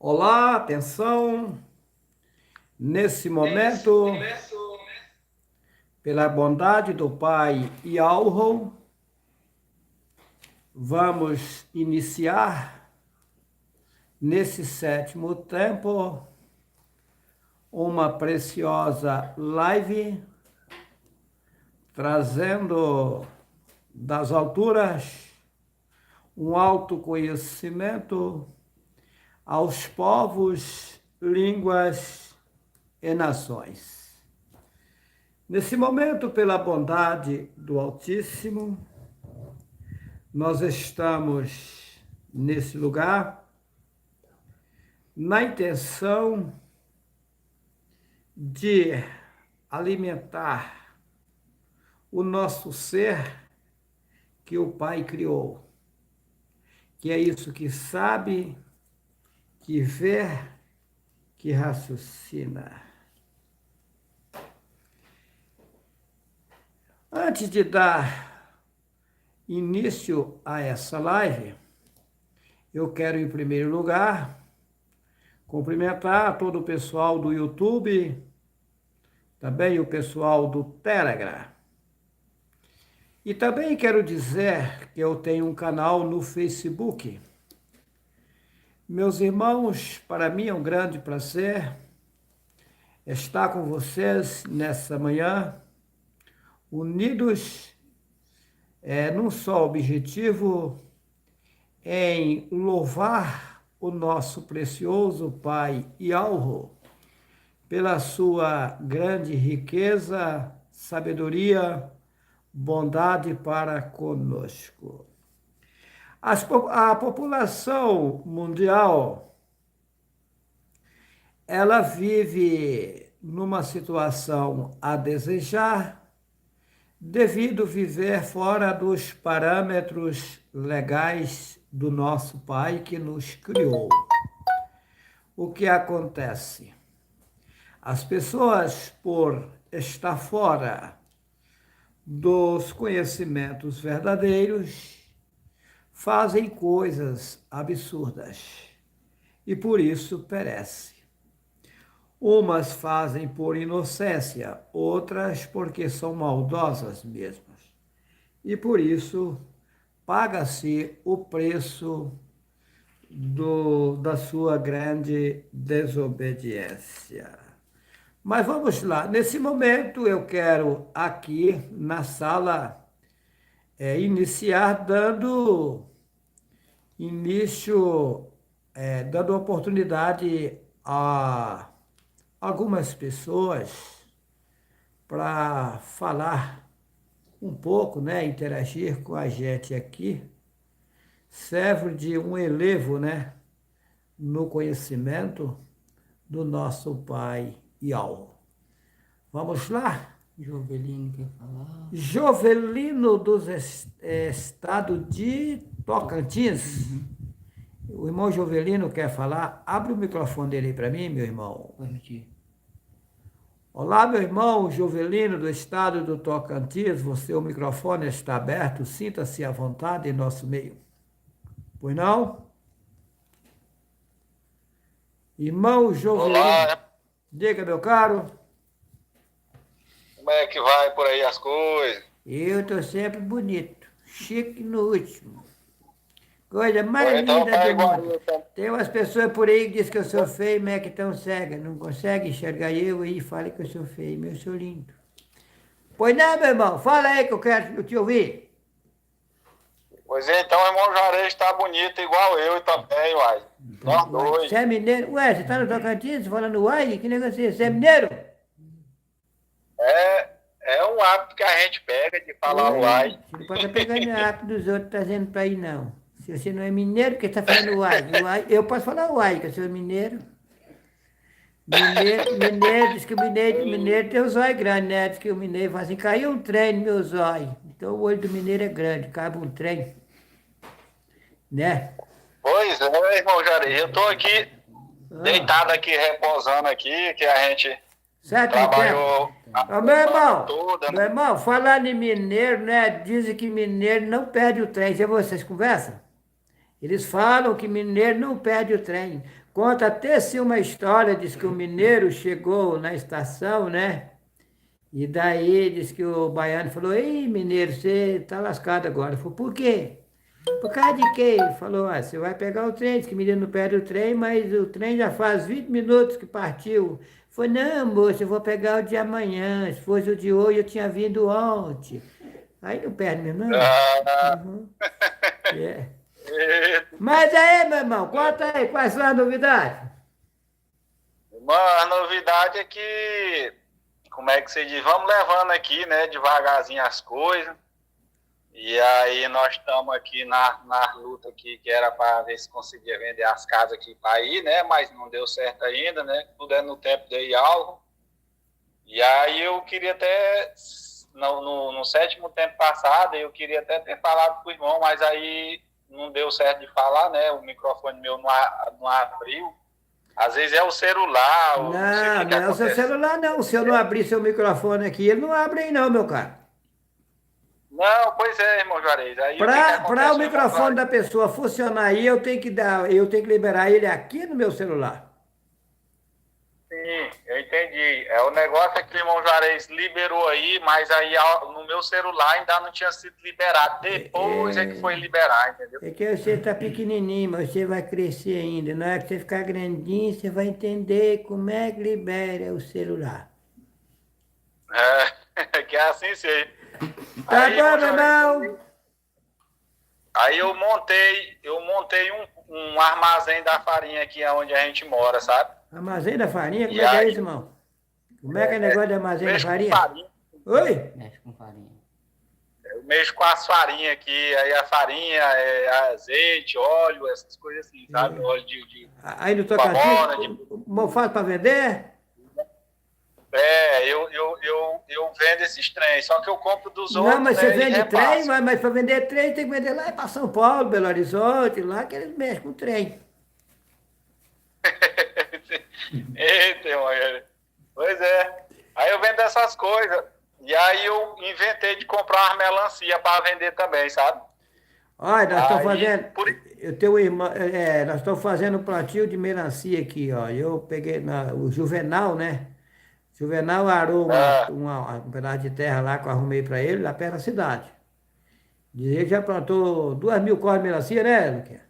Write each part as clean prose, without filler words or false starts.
Olá, atenção. Nesse momento, pela bondade do Pai Yahweh, vamos iniciar nesse sétimo tempo uma preciosa live trazendo das alturas um autoconhecimento aos povos, línguas e nações. Nesse momento, pela bondade do Altíssimo, nós estamos nesse lugar na intenção de alimentar o nosso ser que o Pai criou, que é isso que sabe, que vê, que raciocina. Antes de dar início a essa live, eu quero, em primeiro lugar, cumprimentar todo o pessoal do YouTube, também o pessoal do Telegram. E também quero dizer que eu tenho um canal no Facebook. Meus irmãos, para mim é um grande prazer estar com vocês nessa manhã, unidos num só objetivo, em louvar o nosso precioso Pai Yahweh pela sua grande riqueza, sabedoria, bondade para conosco. A população mundial, ela vive numa situação a desejar, devido viver fora dos parâmetros legais do nosso Pai que nos criou. O que acontece? As pessoas, por estar fora dos conhecimentos verdadeiros, fazem coisas absurdas e por isso perece. Umas fazem por inocência, outras porque são maldosas mesmo. E por isso paga-se o preço da sua grande desobediência. Mas vamos lá, nesse momento eu quero aqui na sala iniciar dando início, dando oportunidade a algumas pessoas para falar um pouco, né, interagir com a gente aqui, serve de um elevo, né, no conhecimento do nosso Pai Yahweh. Vamos lá? Jovelino quer falar? Jovelino dos estado de Tocantins. O irmão Jovelino quer falar. Abre o microfone dele aí para mim, meu irmão. Permitir. Olá, meu irmão Jovelino do estado do Tocantins. O microfone está aberto. Sinta-se à vontade em nosso meio. Pois não? Irmão Jovelino. Olá, Diga, meu caro. como é que vai por aí as coisas? Eu estou sempre bonito. Chique no último. Coisa Ou mais então linda tá do igual mundo. eu, tá? Tem umas pessoas por aí que dizem que eu sou feio, mas é que tão cega. Não consegue enxergar eu e fala que eu sou feio, mas eu sou lindo. Pois não, meu irmão. Fala aí que eu quero te ouvir. Pois é, então o irmão Juarez tá bonito igual eu também, uai. Nós Uai, dois. você é mineiro? Ué, você tá no Tocantins falando uai? Que negócio é esse? Você é mineiro? É um hábito que a gente pega de falar Uai, uai. você não pode estar pegando a arte dos outros trazendo pra aí, não. Se você não é mineiro, porque você tá falando uai? Uai, eu posso falar uai, que eu sou mineiro. Mineiro, diz que o mineiro tem o zóio grande, né? Diz que o mineiro fala assim, caiu um trem no meu zóio. Então o olho do mineiro é grande, cabe um trem, né? Pois é, irmão Juarez, eu tô aqui, deitado aqui, repousando aqui, que a gente Certo, tempo? trabalhou a Ô, meu semana irmão, toda, meu né? irmão, falando em mineiro, né? Dizem que mineiro não perde o trem. Já vocês conversam? Eles falam que mineiro não perde o trem. Conta até-se uma história, diz que o mineiro chegou na estação, né? E daí diz que o baiano falou, ei, mineiro, você tá lascado agora. Ele falou, por quê? Por causa de quê? Ele falou, ah, você vai pegar o trem, diz que o menino não perde o trem, mas o trem já faz 20 minutos que partiu. Ele falou, não, moço, eu vou pegar o de amanhã. Se fosse o de hoje, eu tinha vindo ontem. Aí não perde mesmo, não. Ah, Uhum. É. e- Mas aí, meu irmão, conta aí, quais são as novidades? a novidade é que, como é que você diz, vamos levando aqui, né, devagarzinho as coisas. E aí nós estamos aqui na luta aqui, que era para ver se conseguia vender as casas aqui para ir, né? Mas não deu certo ainda, né? Tudo é no tempo de algo. E aí eu queria até, no sétimo tempo passado, eu queria até ter falado com o irmão, mas aí não deu certo de falar, né? O microfone meu não abriu. Às vezes é o celular, eu não sei o Não, que não é o seu acontece. celular, não. Se eu não abrir seu microfone aqui, ele não abre aí, não, meu caro. Não, pois é, irmão Juarez. Aí o que Para o acontece, irmão microfone Juarez? da pessoa funcionar aí, eu tenho que liberar ele aqui no meu celular. Sim, eu entendi. O negócio é que o irmão Juarez liberou aí, mas aí no meu celular ainda não tinha sido liberado. Depois é que foi liberar, entendeu? É que você está pequenininho, mas você vai crescer ainda. Na hora que você ficar grandinho, você vai entender como é que libera o celular. Que é assim sim. Tá Aí, bom, irmão meu Juarez, irmão? aí eu montei um armazém da farinha aqui onde a gente mora, sabe? Armazém da farinha? Como E é que é aí isso, irmão? Como é que é o negócio de eu armazém da mexo com farinha? farinha, Oi? Mexe com farinha. eu mexo com as farinhas aqui, aí a farinha é azeite, óleo, essas coisas assim, sabe? Óleo Aí no de Tocantins, bamona, o faz para vender? eu vendo esses trens, só que eu compro dos Não, outros, mas você né, e vende trem, repasso. mas para vender trem tem que vender lá para São Paulo, Belo Horizonte, lá que eles mexem com trem. Eita, mano. Pois é. Aí eu vendo essas coisas. E aí eu inventei de comprar umas melancia para vender também, sabe? Olha, nós estamos Aí, fazendo, eu tenho uma irmã, nós estamos fazendo um plantio de melancia aqui, ó. Eu peguei o Juvenal, né? Juvenal arou ah, um pedaço de terra lá que eu arrumei para ele, lá perto da cidade. Diz ele que já plantou 2.000 covas de melancia, né, Luquinha?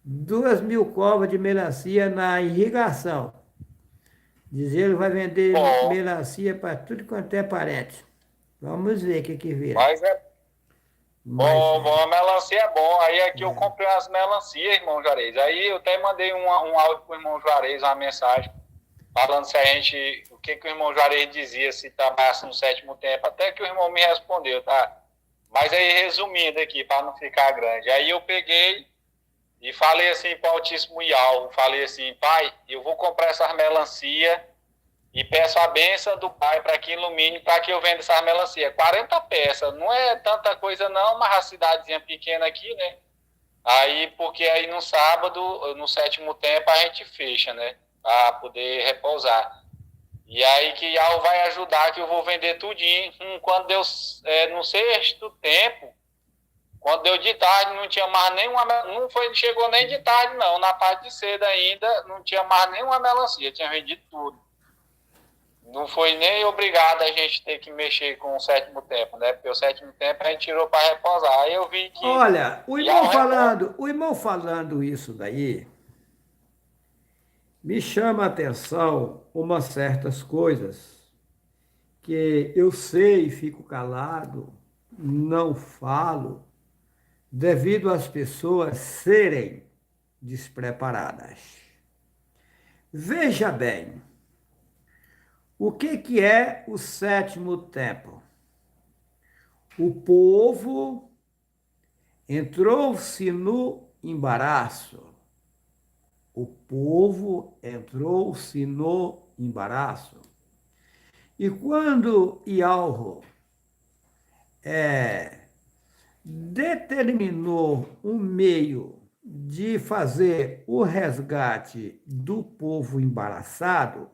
2.000 covas de melancia na irrigação. Diz ele que vai vender bom, melancia para tudo quanto é parente. Vamos ver o que vira. mas é Mas, bom, a melancia é bom. Aí aqui eu comprei umas melancias, irmão Juarez. Aí eu até mandei um áudio pro irmão Juarez, uma mensagem, falando se a gente, o que o irmão Juarez dizia se trabalhasse no sétimo tempo. Até que o irmão me respondeu, tá? Mas aí, resumindo aqui, para não ficar grande. Aí eu peguei e falei assim para o Altíssimo Ial, falei assim, pai, eu vou comprar essas melancia e peço a benção do pai para que ilumine, para que eu venda essas melancia. 40 peças, não é tanta coisa não, mas a cidadezinha pequena aqui, né? Aí, porque aí no sábado, no sétimo tempo, a gente fecha, né? Para poder repousar. E aí que Ial vai ajudar, que eu vou vender tudinho. Quando deu no sexto tempo, quando deu de tarde, não tinha mais nenhuma. Não foi, chegou nem de tarde, não. Na parte de cedo ainda, não tinha mais nenhuma melancia, tinha vendido tudo. Não foi nem obrigado a gente ter que mexer com o sétimo tempo, né? Porque o sétimo tempo a gente tirou para reposar. Aí eu vi que. olha, E ao repouso. o irmão falando isso daí, me chama a atenção umas certas coisas que eu sei e fico calado, não falo, devido às pessoas serem despreparadas. Veja bem, o que é o sétimo tempo? O povo entrou-se no embaraço. O povo entrou-se no embaraço. E quando Ialro determinou um meio de fazer o resgate do povo embaraçado, o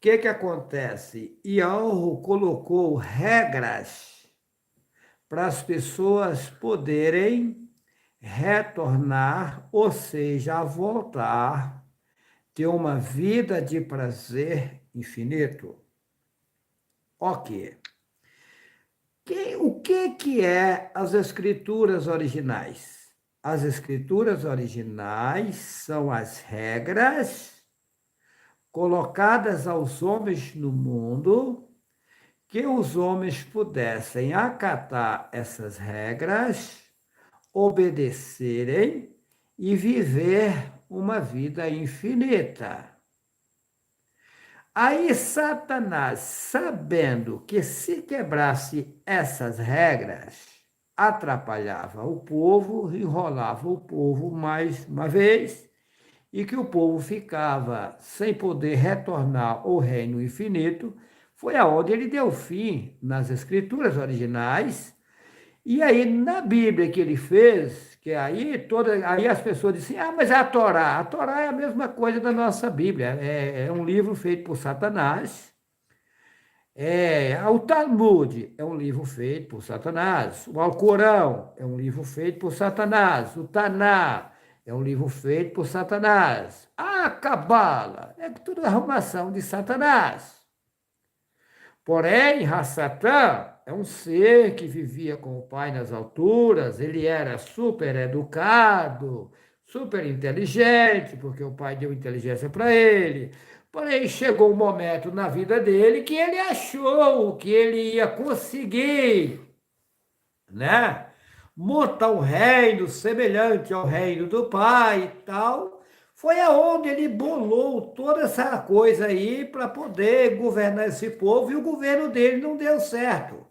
que acontece? Ialro colocou regras para as pessoas poderem retornar, ou seja, a voltar, ter uma vida de prazer infinito. Ok. O que é as escrituras originais? As escrituras originais são as regras colocadas aos homens no mundo, que os homens pudessem acatar essas regras, obedecerem e viver uma vida infinita. Aí Satanás, sabendo que se quebrasse essas regras, atrapalhava o povo, enrolava o povo mais uma vez, e que o povo ficava sem poder retornar ao reino infinito, foi aonde ele deu fim nas escrituras originais. E aí, na Bíblia que ele fez, que aí as pessoas dizem, mas a Torá é a mesma coisa da nossa Bíblia, é um livro feito por Satanás, o Talmud é um livro feito por Satanás, o Alcorão é um livro feito por Satanás, o Taná é um livro feito por Satanás, a Cabala é tudo arrumação de Satanás. Porém, Satã é um ser que vivia com o Pai nas alturas, ele era super educado, super inteligente, porque o Pai deu inteligência para ele. Porém, chegou um momento na vida dele que ele achou que ele ia conseguir, né, montar um reino semelhante ao reino do Pai e tal. Foi aonde ele bolou toda essa coisa aí para poder governar esse povo, e o governo dele não deu certo.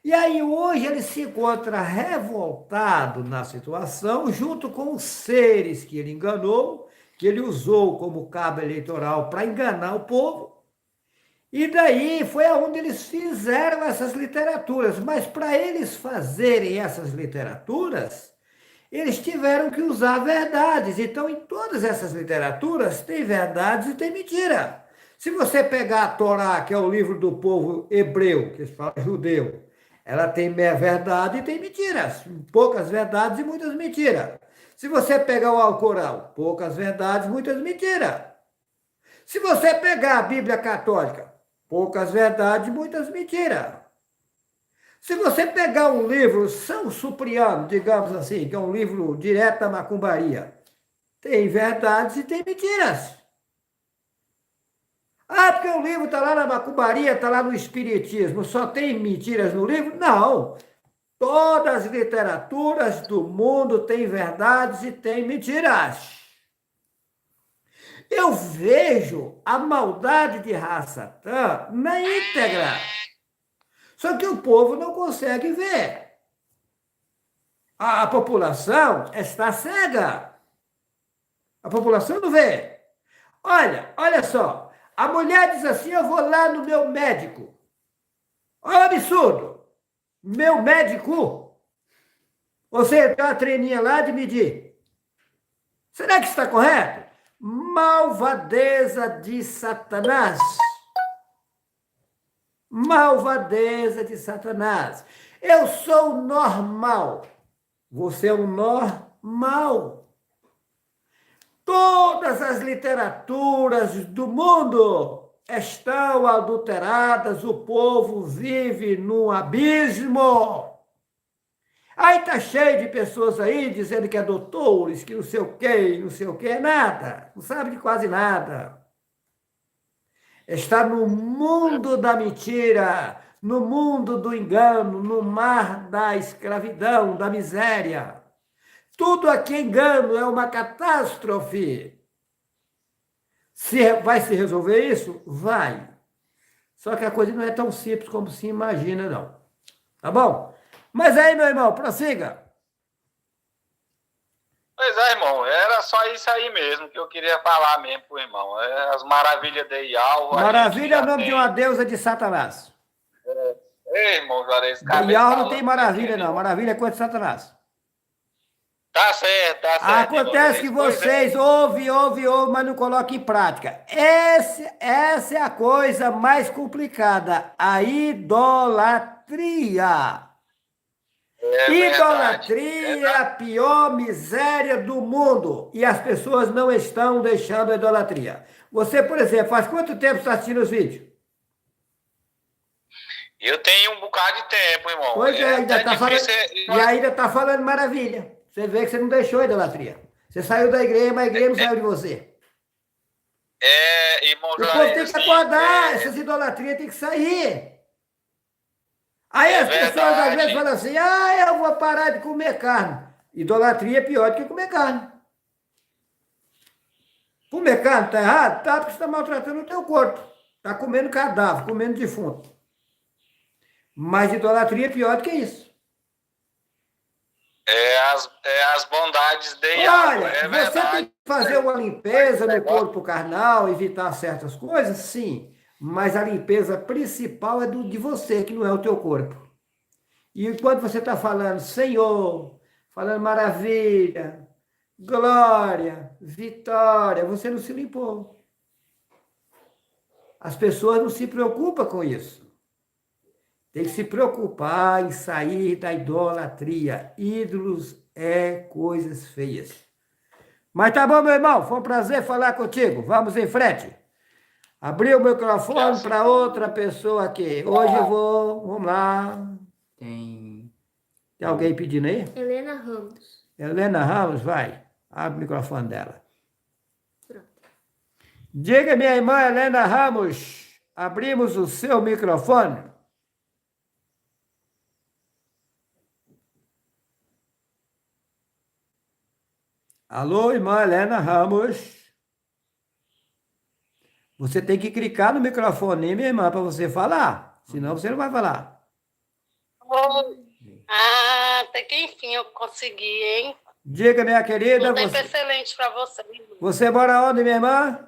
E aí hoje ele se encontra revoltado na situação, junto com os seres que ele enganou, que ele usou como cabo eleitoral para enganar o povo. E daí foi aonde eles fizeram essas literaturas. Mas para eles fazerem essas literaturas, eles tiveram que usar verdades. Então, em todas essas literaturas, tem verdades e tem mentira. Se você pegar a Torá, que é o livro do povo hebreu, que eles falam judeu, ela tem meia verdade e tem mentiras. Poucas verdades e muitas mentiras. Se você pegar o Alcorão, poucas verdades, muitas mentiras. Se você pegar a Bíblia Católica, poucas verdades, muitas mentiras. Se você pegar um livro São Supriano, digamos assim, que é um livro direto da macumbaria, tem verdades e tem mentiras. Porque o livro está lá na macumbaria, está lá no espiritismo, só tem mentiras no livro? Não. Todas as literaturas do mundo têm verdades e têm mentiras. Eu vejo a maldade de Satã na íntegra. Só que o povo não consegue ver. A população está cega. A população não vê. Olha só. A mulher diz assim, eu vou lá no meu médico. Olha o absurdo. Meu médico. Você tem uma treininha lá de medir. Será que está correto? Malvadeza de Satanás. Malvadeza de Satanás. Eu sou normal. Você é um normal. Todas as literaturas do mundo estão adulteradas, o povo vive num abismo. Aí tá cheio de pessoas aí dizendo que é doutores, que não sei o que, nada. Não sabe de quase nada. Está no mundo da mentira, no mundo do engano, no mar da escravidão, da miséria. Tudo aqui é engano, é uma catástrofe. Vai se resolver isso? Vai. Só que a coisa não é tão simples como se imagina, não. Tá bom? Mas aí, meu irmão, prossiga. Pois é, irmão, era só isso aí mesmo que eu queria falar mesmo pro irmão. As maravilhas de Ial. Maravilha é o nome de uma deusa de Satanás. Ei, irmão Juarez, Ial não tem maravilha, não. Maravilha é coisa de Satanás. Tá certo, tá certo. Acontece que vocês ouvem, mas não colocam em prática. Essa é a coisa mais complicada, a idolatria. É verdade. Idolatria é a pior miséria do mundo. E as pessoas não estão deixando a idolatria. Você, por exemplo, faz quanto tempo está assistindo os vídeos? Eu tenho um bocado de tempo, irmão. Pois é, ainda até tá falando, difícil. e ainda está falando maravilha. Você vê que você não deixou a idolatria. Você saiu da igreja, mas a igreja não saiu de você. Irmão O povo Juarez, tem que assim, acordar, essas idolatrias tem que sair. Aí as pessoas às vezes falam assim, eu vou parar de comer carne. Idolatria é pior do que comer carne. Comer carne está errado? Tá, porque você está maltratando o teu corpo. Está comendo cadáver, comendo defunto. Mas idolatria é pior do que isso. As bondades de Olha, é você verdade. tem que fazer uma limpeza no corpo carnal, evitar certas coisas, sim. Mas a limpeza principal é de você, que não é o teu corpo. E enquanto você está falando Senhor, falando maravilha, glória, vitória, você não se limpou. As pessoas não se preocupam com isso. Tem que se preocupar em sair da idolatria. Ídolos é coisas feias. Mas tá bom, meu irmão, foi um prazer falar contigo. Vamos em frente. Abri o microfone para outra pessoa aqui. Hoje eu vou, vamos lá. Tem Alguém pedindo aí? Helena Ramos. Helena Ramos, vai. Abre o microfone dela. Pronto. Diga, minha irmã Helena Ramos, abrimos o seu microfone. Alô, irmã Helena Ramos. Você tem que clicar no microfone, minha irmã, para você falar. Senão você não vai falar. Até que enfim eu consegui, hein? Diga, minha querida. Um tempo excelente para você. Você mora onde, minha irmã?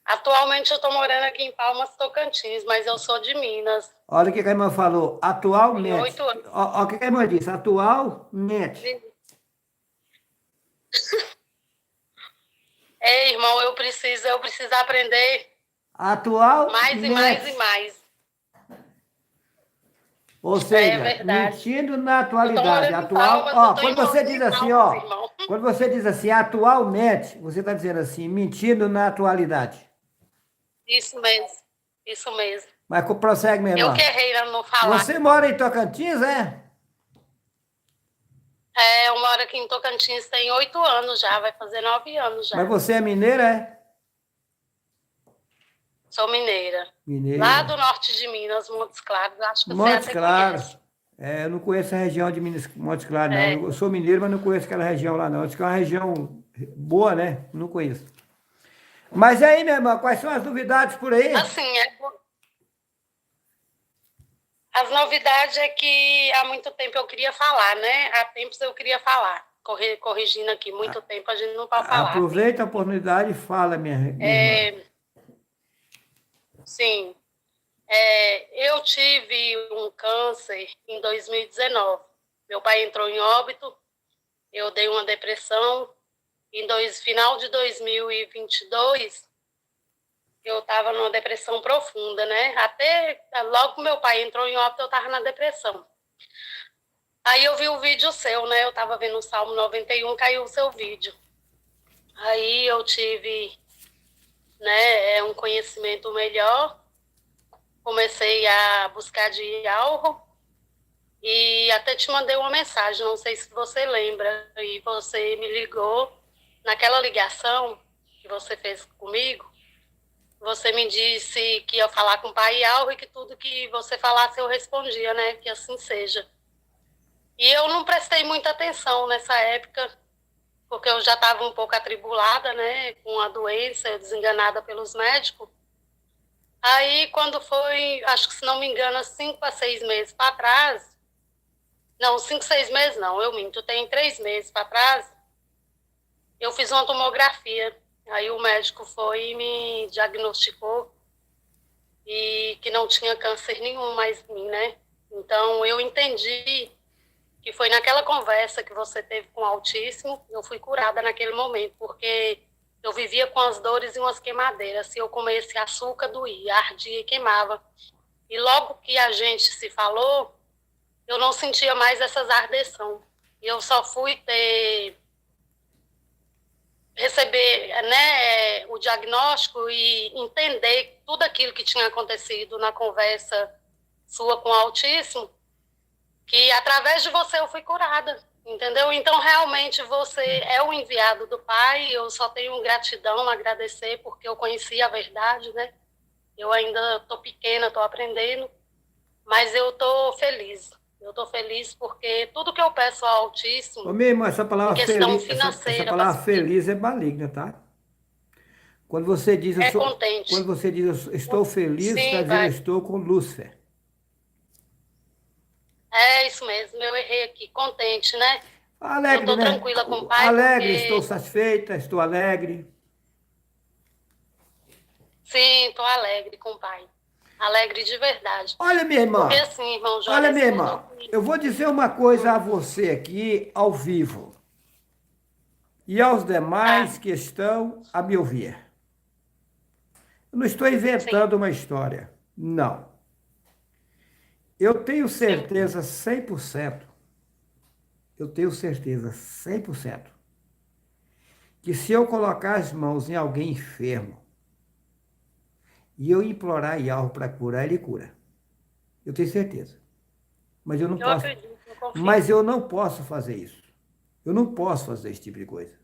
Atualmente eu estou morando aqui em Palmas, Tocantins, mas eu sou de Minas. Olha o que a irmã falou. Atualmente. Tenho 8 anos. Olha o que a irmã disse. Atualmente. Irmão, eu preciso aprender Atualmente. mais e mais e mais. Ou seja, verdade. mentindo na atualidade. Atual, ó, quando você diz assim, ó, quando você diz assim, atualmente, você está dizendo assim, mentindo na atualidade. Isso mesmo, isso mesmo. Mas prossegue, minha irmã. Eu que errei a não falar. Você mora em Tocantins, é? Eu moro aqui em Tocantins tem 8 anos já, vai fazer 9 anos já. Mas você é mineira, é? Sou mineira. Mineira. Lá do norte de Minas, Montes Claros. Acho que Montes você até Claros. conhece. Eu não conheço a região de Montes Claros, não. Eu sou mineiro, mas não conheço aquela região lá, não. Diz que é uma região boa, né? Não conheço. Mas aí, minha irmã, quais são as novidades por aí? Assim, as novidades é que há muito tempo eu queria falar, né? Há tempos eu queria falar. Corrigindo aqui, muito tempo a gente não pode falar. Aproveita a oportunidade e fala, minha irmã. Sim. Eu tive um câncer em 2019. Meu pai entrou em óbito, eu dei uma depressão. Final de 2022, eu estava numa depressão profunda, né? Até logo que meu pai entrou em óbito, eu estava na depressão. Aí eu vi o vídeo seu, né? Eu estava vendo o Salmo 91, caiu o seu vídeo. Aí eu tive, né, um conhecimento melhor. Comecei a buscar diálogo e até te mandei uma mensagem, não sei se você lembra, e você me ligou. Naquela ligação que você fez comigo, você me disse que ia falar com o Pai Alvo e que tudo que você falasse eu respondia, né? Que assim seja. E eu não prestei muita atenção nessa época, porque eu já estava um pouco atribulada, né? Com a doença, desenganada pelos médicos. Aí, quando foi, acho que se não me engano, 5 a 6 meses para trás, não, 5, 6 meses não, eu minto, tem 3 meses para trás, eu fiz uma tomografia. Aí o médico foi e me diagnosticou e que não tinha câncer nenhum mais em mim, né? Então, eu entendi que foi naquela conversa que você teve com o Altíssimo, eu fui curada naquele momento, porque eu vivia com as dores e umas queimadeiras. Se eu comesse açúcar, doía, ardia e queimava. E logo que a gente se falou, eu não sentia mais essas ardeção. Eu só fui receber, né, o diagnóstico e entender tudo aquilo que tinha acontecido na conversa sua com o autismo, que através de você eu fui curada, entendeu? Então, realmente, você é o enviado do Pai, eu só tenho gratidão, agradecer, porque eu conheci a verdade, né? Eu ainda estou pequena, estou aprendendo, mas eu estou feliz. Eu estou feliz porque tudo que eu peço ao Altíssimo, Ô, minha irmã, essa em palavra questão feliz, essa financeira, palavra feliz é maligna, tá? Quando você diz, é contente. quando você diz eu estou feliz, você está Sim, dizendo eu pai. estou com Lúcifer. É isso mesmo, eu errei aqui, contente, né? Eu Alegre, estou né? tranquila com o Pai Alegre, estou porque, satisfeita, estou alegre. sim, estou alegre com o Pai. Alegre de verdade. Olha, minha Porque irmã, assim, irmão olha, Juarez, minha tudo irmã, que... eu vou dizer uma coisa a você aqui ao vivo e aos Tá, demais que estão a me ouvir. Eu não estou sim, inventando uma história, não. Eu tenho sim. certeza 100%, eu tenho certeza 100%, que se eu colocar as mãos em alguém enfermo e eu implorar Yahweh para curar, ele cura. Eu tenho certeza. Mas eu não Eu posso, acredito, eu confio. mas eu não posso fazer isso. Eu não posso fazer esse tipo de coisa.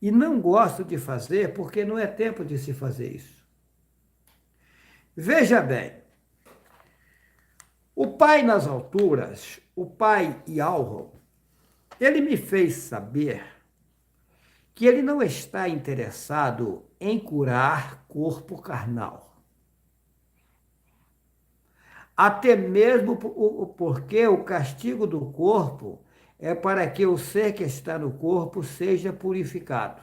E não gosto de fazer porque não é tempo de se fazer isso. Veja bem, o Pai nas alturas, o Pai Yahweh, ele me fez saber que ele não está interessado em curar corpo carnal. Até mesmo porque o castigo do corpo é para que o ser que está no corpo seja purificado.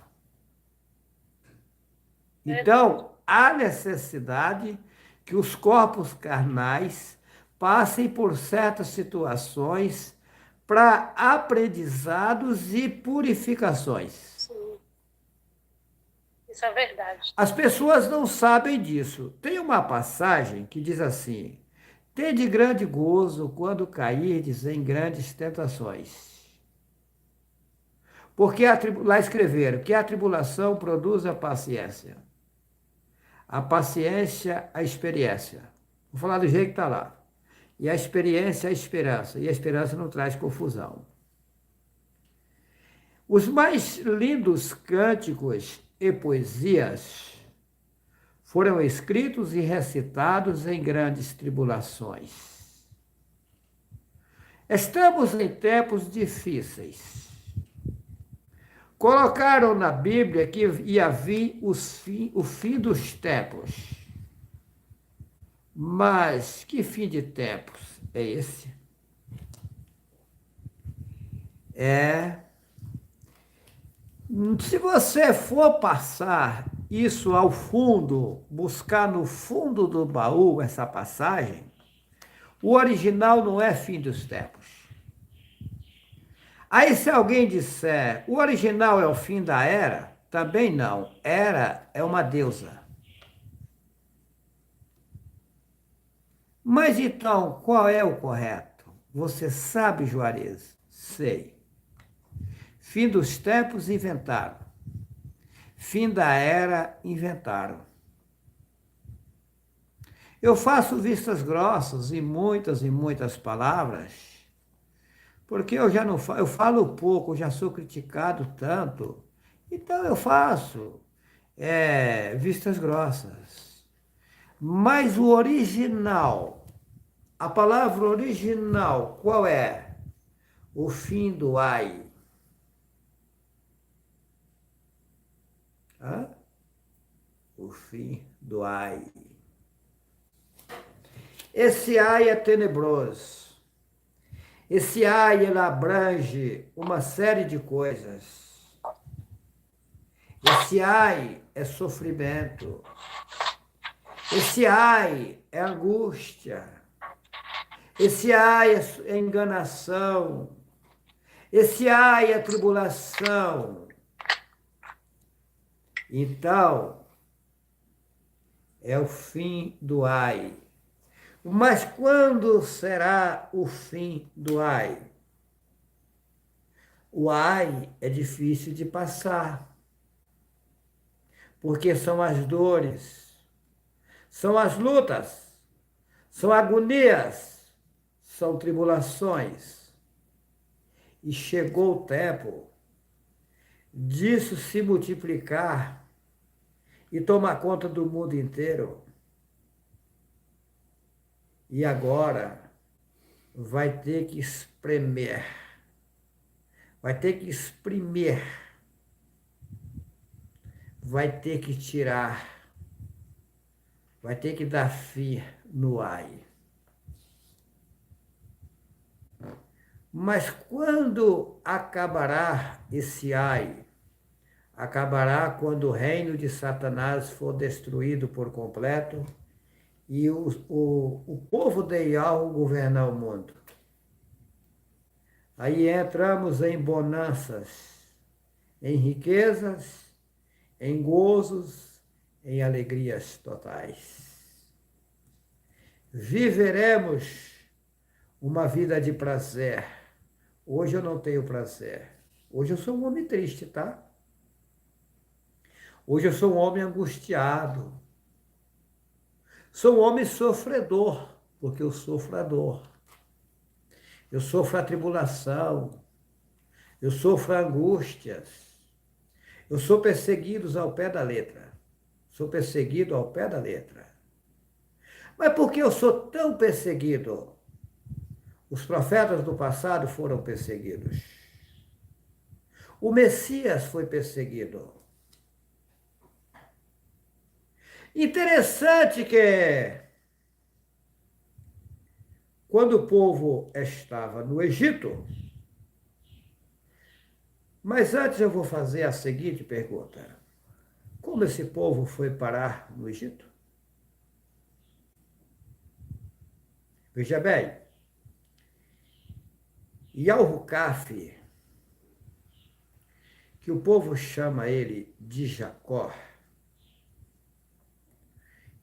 Verdade. Então, há necessidade que os corpos carnais passem por certas situações para aprendizados e purificações. Sim, isso é verdade. As pessoas não sabem disso. Tem uma passagem que diz assim: tende grande gozo quando cairdes em grandes tentações. Porque lá escreveram que a tribulação produz a paciência. A paciência, a experiência. Vou falar do jeito que está lá. E a experiência, a esperança. E a esperança não traz confusão. Os mais lindos cânticos e poesias foram escritos e recitados em grandes tribulações. Estamos em tempos difíceis. Colocaram na Bíblia que ia vir o fim dos tempos. Mas que fim de tempos é esse? Se você for passar isso ao fundo, buscar no fundo do baú essa passagem, o original não é fim dos tempos. Aí se alguém disser, o original é o fim da era, também não. Era é uma deusa. Mas então, qual é o correto? Você sabe, Juarez? Sei. Fim dos tempos, inventaram. Fim da era, inventaram. Eu faço vistas grossas e muitas palavras, porque eu já não falo, eu falo pouco, já sou criticado tanto, então eu faço vistas grossas. Mas o original, a palavra original, qual é? O fim do ai. Hã? O fim do ai. Esse ai é tenebroso. Esse ai, ele abrange uma série de coisas. Esse ai é sofrimento. Esse ai é angústia. Esse ai é enganação. Esse ai é tribulação. Então, é o fim do ai. Mas quando será o fim do ai? O ai é difícil de passar, porque são as dores, são as lutas, são agonias, são tribulações. E chegou o tempo disso se multiplicar e tomar conta do mundo inteiro. E agora vai ter que espremer, vai ter que exprimir, vai ter que tirar, vai ter que dar fim no ai. Mas quando acabará esse ai? Acabará quando o reino de Satanás for destruído por completo e o povo de Yahweh governar o mundo. Aí entramos em bonanças, em riquezas, em gozos, em alegrias totais. Viveremos uma vida de prazer. Hoje eu não tenho prazer. Hoje eu sou um homem triste, tá? Hoje eu sou um homem angustiado. Sou um homem sofredor, porque eu sofro a dor. Eu sofro a tribulação. Eu sofro angústias. Eu sou perseguido ao pé da letra. Sou perseguido ao pé da letra. Mas por que eu sou tão perseguido? Os profetas do passado foram perseguidos. O Messias foi perseguido. Interessante que quando o povo estava no Egito, mas antes eu vou fazer a seguinte pergunta: como esse povo foi parar no Egito? Veja bem, Yahukaf, que o povo chama ele de Jacó,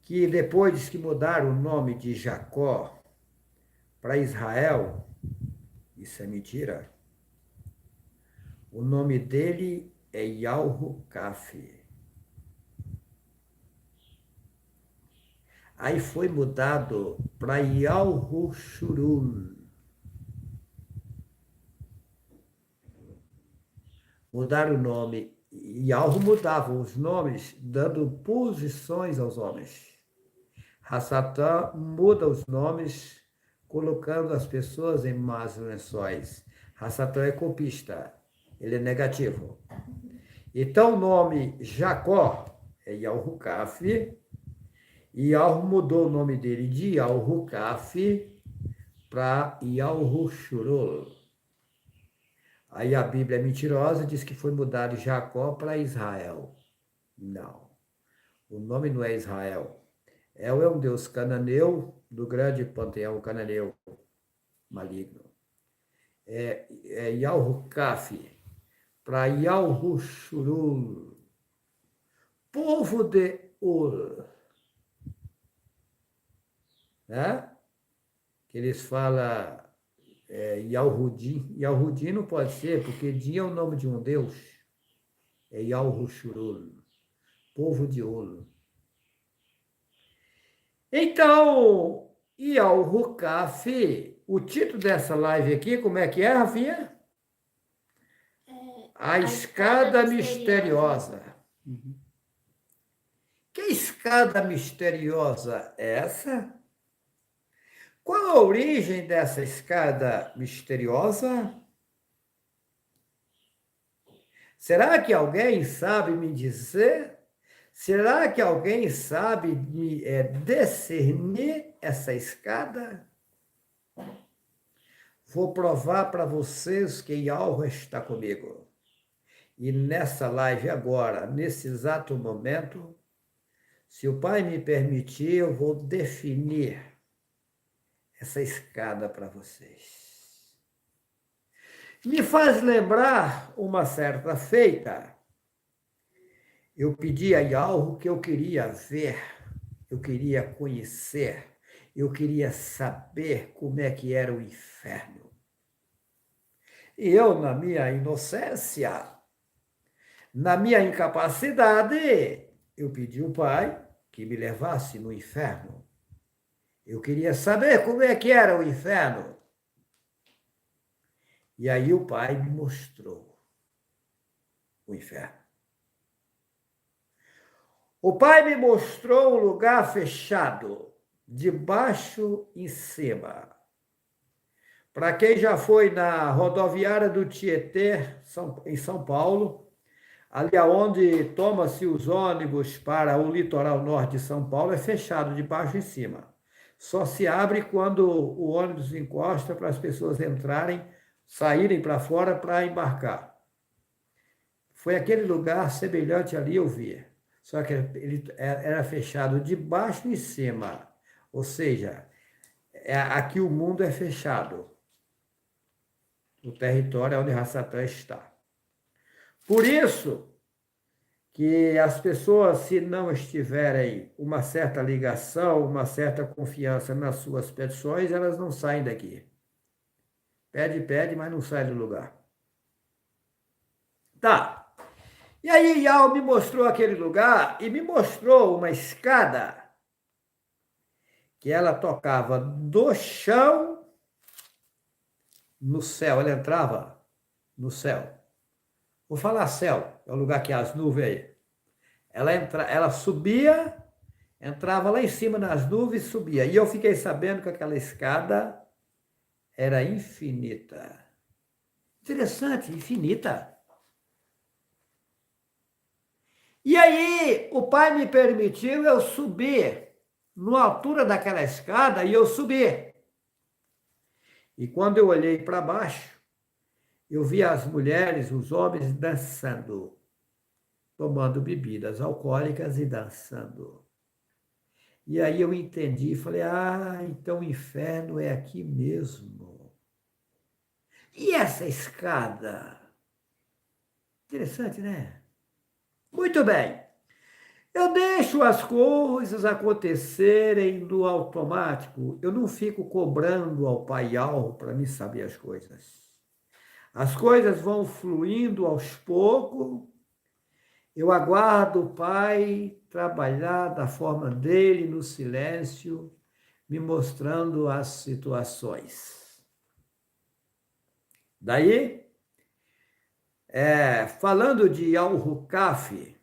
que depois que mudaram o nome de Jacó para Israel, isso é mentira, o nome dele é Yahukaf. Aí foi mudado para Yahushurul. Mudaram o nome. Yahu mudava os nomes, dando posições aos homens. Hassatã muda os nomes, colocando as pessoas em más lençóis. Hassatã é copista, ele é negativo. Então o nome Jacó é Yahukaf, e Yahu mudou o nome dele de Yahukaf para Yahushurul. Aí a Bíblia é mentirosa, diz que foi mudado de Jacó para Israel. Não, o nome não é Israel. É um deus cananeu, do grande panteão cananeu maligno. É Yahukaf para Yahushurul, povo de Ur. Né? Que eles falam Yahudim. Yahudim não pode ser, porque Din é o nome de um deus. É Yahushurul, povo de Ur. Então, Yahukaf, o título dessa live aqui, como é que é, Rafinha? A escada misteriosa. Que escada misteriosa é essa? Qual a origem dessa escada misteriosa? Será que alguém sabe me dizer? Será que alguém sabe me discernir essa escada? Vou provar para vocês que Yahweh está comigo. E nessa live agora, nesse exato momento, se o Pai me permitir, eu vou definir essa escada para vocês. Me faz lembrar uma certa feita. Eu pedi a Yahweh que eu queria ver, eu queria conhecer, eu queria saber como é que era o inferno. E eu, na minha inocência, na minha incapacidade, eu pedi ao Pai que me levasse no inferno. Eu queria saber como é que era o inferno. E aí o Pai me mostrou o inferno. O Pai me mostrou um lugar fechado, de baixo em cima. Para quem já foi na rodoviária do Tietê, em São Paulo, ali aonde toma-se os ônibus para o litoral norte de São Paulo, é fechado de baixo em cima. Só se abre quando o ônibus encosta para as pessoas entrarem, saírem para fora para embarcar. Foi aquele lugar semelhante ali eu vi. Só que ele era fechado de baixo em cima. Ou seja, aqui o mundo é fechado. O território onde Satã está. Por isso que as pessoas, se não estiverem uma certa ligação, uma certa confiança nas suas petições, elas não saem daqui. Pede, mas não sai do lugar. Tá. E aí Iau me mostrou aquele lugar e me mostrou uma escada que ela tocava do chão no céu. Ela entrava no céu. Vou falar céu, é o lugar que há as nuvens aí. Ela subia, entrava lá em cima nas nuvens e subia. E eu fiquei sabendo que aquela escada era infinita. Interessante, infinita. E aí, o Pai me permitiu eu subir na altura daquela escada e eu subi. E quando eu olhei para baixo, eu vi as mulheres, os homens dançando, tomando bebidas alcoólicas e dançando. E aí eu entendi e falei, então o inferno é aqui mesmo. E essa escada? Interessante, né? Muito bem. Eu deixo as coisas acontecerem no automático. Eu não fico cobrando ao Pai Yau para me saber as coisas. As coisas vão fluindo aos poucos. Eu aguardo o Pai trabalhar da forma dele, no silêncio, me mostrando as situações. Daí, falando de Al-Hukaf,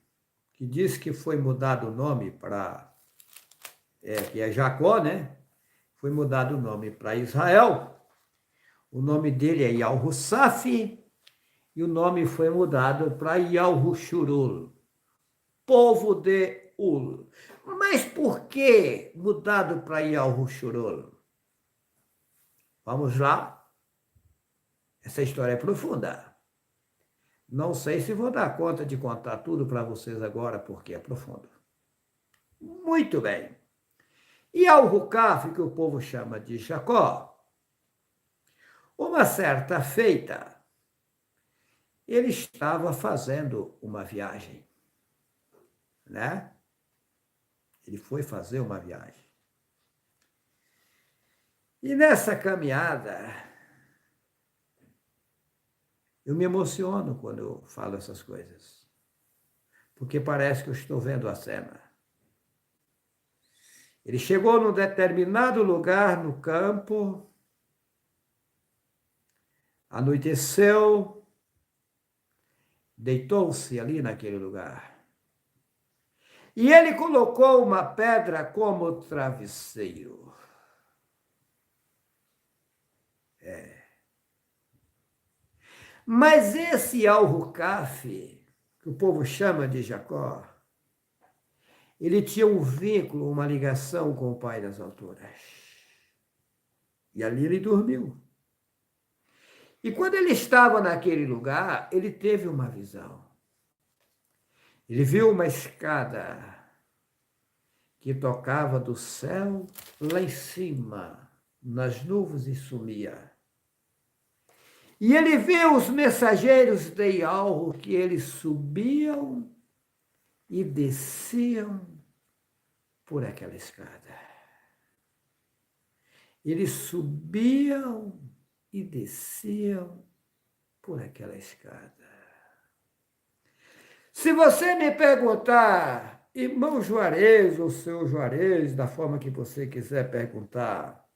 que diz que foi mudado o nome para, que é Jacó, né? Foi mudado o nome para Israel. O nome dele é Yal-Husaf e o nome foi mudado para Yal-Hushurul, povo de Ul. Mas por que mudado para Yal-Hushurul? Vamos lá. Essa história é profunda. Não sei se vou dar conta de contar tudo para vocês agora, porque é profundo. Muito bem. E Al-Hukaf, que o povo chama de Jacó, uma certa feita, ele estava fazendo uma viagem, né? Ele foi fazer uma viagem. E nessa caminhada, eu me emociono quando eu falo essas coisas, porque parece que eu estou vendo a cena. Ele chegou num determinado lugar no campo, anoiteceu, deitou-se ali naquele lugar. E ele colocou uma pedra como travesseiro. Mas esse Al-Hukaf, que o povo chama de Jacó, ele tinha um vínculo, uma ligação com o Pai das alturas. E ali ele dormiu. E quando ele estava naquele lugar, ele teve uma visão. Ele viu uma escada que tocava do céu lá em cima, nas nuvens e sumia. E ele viu os mensageiros de Yau que eles subiam e desciam por aquela escada. Eles subiam e desciam por aquela escada. Se você me perguntar, irmão Juarez ou seu Juarez, da forma que você quiser perguntar,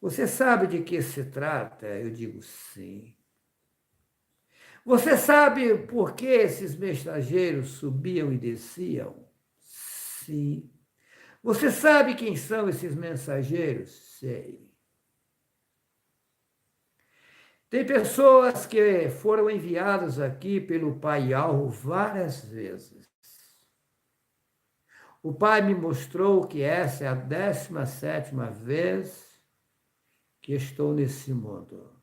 você sabe de que se trata? Eu digo sim. Você sabe por que esses mensageiros subiam e desciam? Sim. Você sabe quem são esses mensageiros? Sei. Tem pessoas que foram enviadas aqui pelo Pai Alvo várias vezes. O Pai me mostrou que essa é a 17ª vez que estou nesse mundo.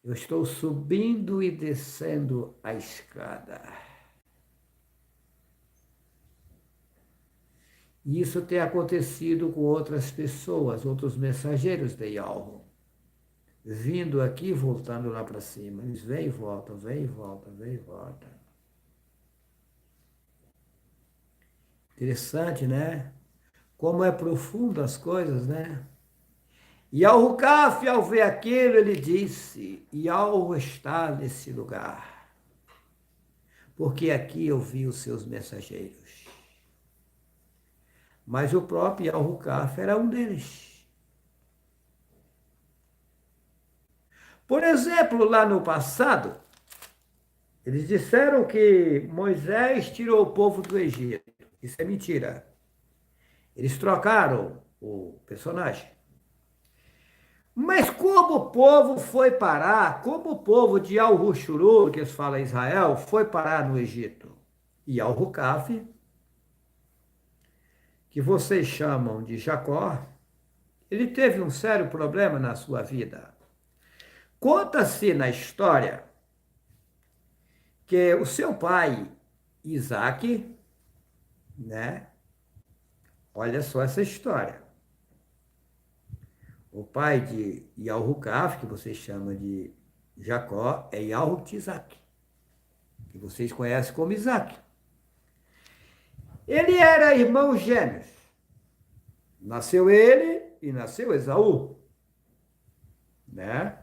Eu estou subindo e descendo a escada. E isso tem acontecido com outras pessoas, outros mensageiros de Yahweh. Vindo aqui e voltando lá para cima. Eles vêm e voltam, vêm e voltam, vêm e voltam. Interessante, né? Como é profundo as coisas, né? E Al-Hukaf, ao ver aquilo, ele disse, Yahweh está nesse lugar, porque aqui eu vi os seus mensageiros. Mas o próprio Al-Hukaf era um deles. Por exemplo, lá no passado, eles disseram que Moisés tirou o povo do Egito. Isso é mentira. Eles trocaram o personagem. Mas como o povo foi parar, como o povo de Al-Hushuru, que eles falam Israel, foi parar no Egito? E Al-Hukaf, que vocês chamam de Jacó, ele teve um sério problema na sua vida. Conta-se na história que o seu pai, Isaac, né? Olha só essa história. O pai de Yahukaf, que vocês chamam de Jacó, é Yahutizak, que vocês conhecem como Isaac. Ele era irmão gêmeos. Nasceu ele e nasceu Esaú, né?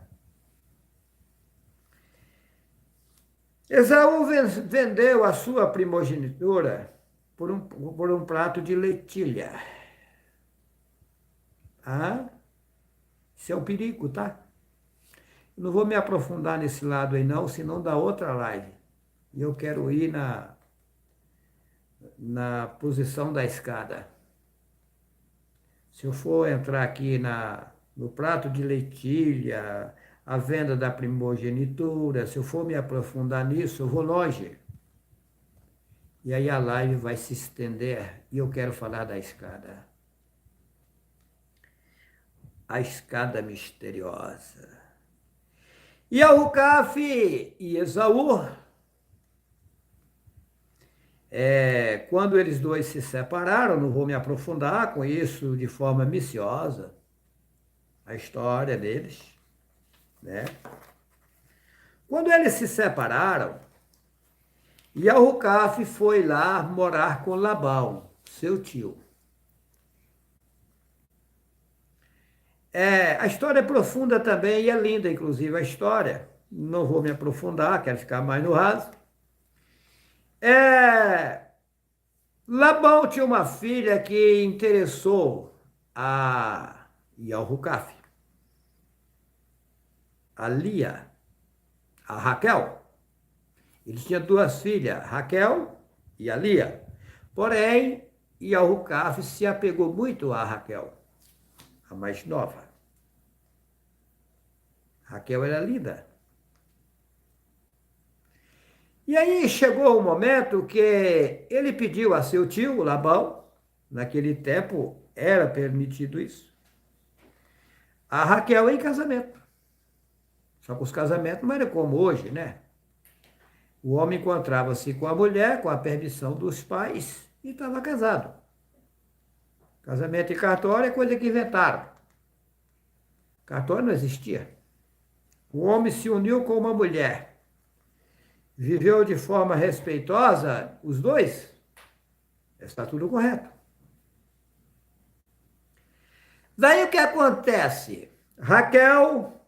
Esaú vendeu a sua primogenitura por um prato de lentilha. Ah, isso é um perigo, tá? Eu não vou me aprofundar nesse lado aí não, senão dá outra live. E eu quero ir na posição da escada. Se eu for entrar aqui no prato de lentilha, a venda da primogenitura, se eu for me aprofundar nisso, eu vou longe. E aí a live vai se estender e eu quero falar da escada. A escada misteriosa. E Al-Hukaf e Esaú, quando eles dois se separaram, não vou me aprofundar com isso de forma minuciosa, a história deles, né? Quando eles se separaram, Al-Hukaf foi lá morar com Labão, seu tio. A história é profunda também e é linda, inclusive, a história. Não vou me aprofundar, quero ficar mais no raso. Labão tinha uma filha que interessou a Al-Hukaf, a Lia, a Raquel. Ele tinha duas filhas, Raquel e a Lia. Porém, Al-Hukaf se apegou muito a Raquel, a mais nova. Raquel era linda. E aí chegou o momento que ele pediu a seu tio, Labão, naquele tempo era permitido isso, a Raquel em casamento. Só que os casamentos não eram como hoje, né? O homem encontrava-se com a mulher, com a permissão dos pais, e estava casado. Casamento e cartório é coisa que inventaram. Cartório não existia. O homem se uniu com uma mulher. Viveu de forma respeitosa, os dois. Está tudo correto. Daí o que acontece? Raquel,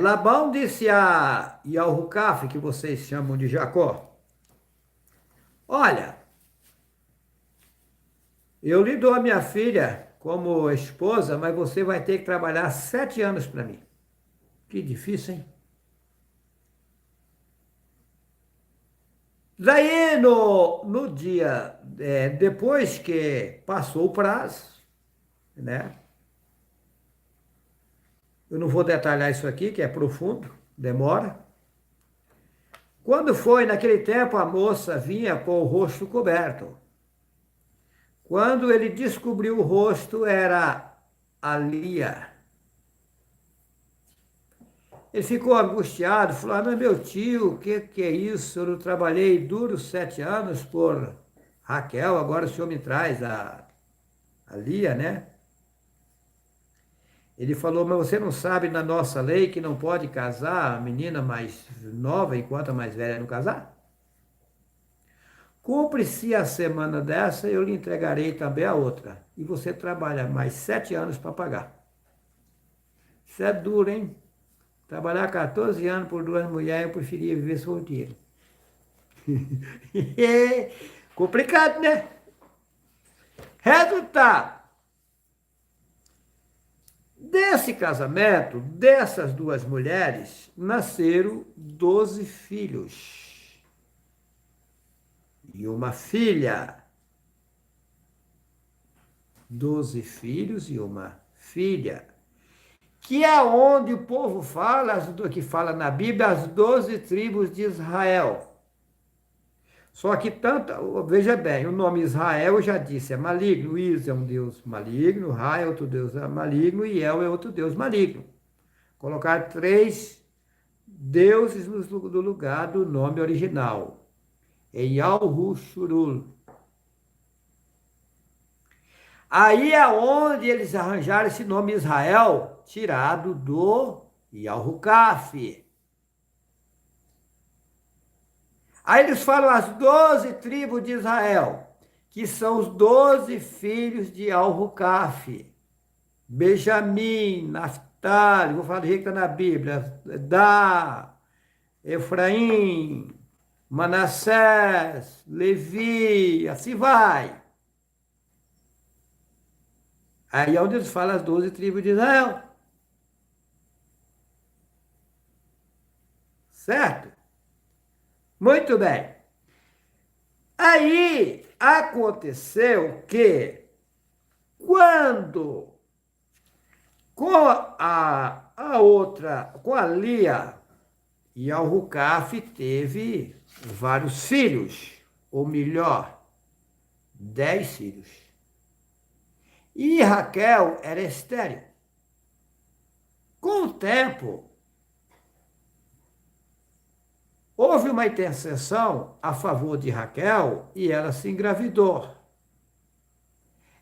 Labão disse a Yalrucaf, que vocês chamam de Jacó, olha, eu lhe dou a minha filha como esposa, mas você vai ter que trabalhar 7 anos para mim. Que difícil, hein? Daí, no dia, depois que passou o prazo, né? Eu não vou detalhar isso aqui, que é profundo, demora. Quando foi naquele tempo, a moça vinha com o rosto coberto. Quando ele descobriu o rosto, era a Lia. Ele ficou angustiado, falou, mas meu tio, o que é isso? Eu não trabalhei duros 7 anos por Raquel, agora o senhor me traz a Lia, né? Ele falou, mas você não sabe na nossa lei que não pode casar a menina mais nova enquanto a mais velha não casar? Cumpre-se a semana dessa, eu lhe entregarei também a outra. E você trabalha mais 7 anos para pagar. Isso é duro, hein? Trabalhar 14 anos por 2 mulheres, eu preferia viver solteiro. Complicado, né? Resultado. Desse casamento, dessas 2 mulheres, nasceram 12 filhos. E uma filha. 12 filhos e uma filha. Que é onde o povo fala, que fala na Bíblia, as 12 tribos de Israel. Só que veja bem, o nome Israel, eu já disse, é maligno. Is é um deus maligno, Ra é outro deus maligno e El é outro deus maligno. Colocar 3 deuses no lugar do nome original. Em Yalhushurul. Aí é onde eles arranjaram esse nome Israel, tirado do Yalrucaf. Aí eles falam as 12 tribos de Israel, que são os 12 filhos de Yalrucaf. Benjamim, Naftali, vou falar do jeito que está na Bíblia, Dá, Efraim, Manassés, Levi, assim vai. Aí é onde eles falam as 12 tribos de Israel. Certo? Muito bem. Aí aconteceu que quando com a outra, com a Lia, Yalrucaf teve vários filhos, ou melhor, 10 filhos. E Raquel era estéril. Com o tempo, houve uma intercessão a favor de Raquel e ela se engravidou.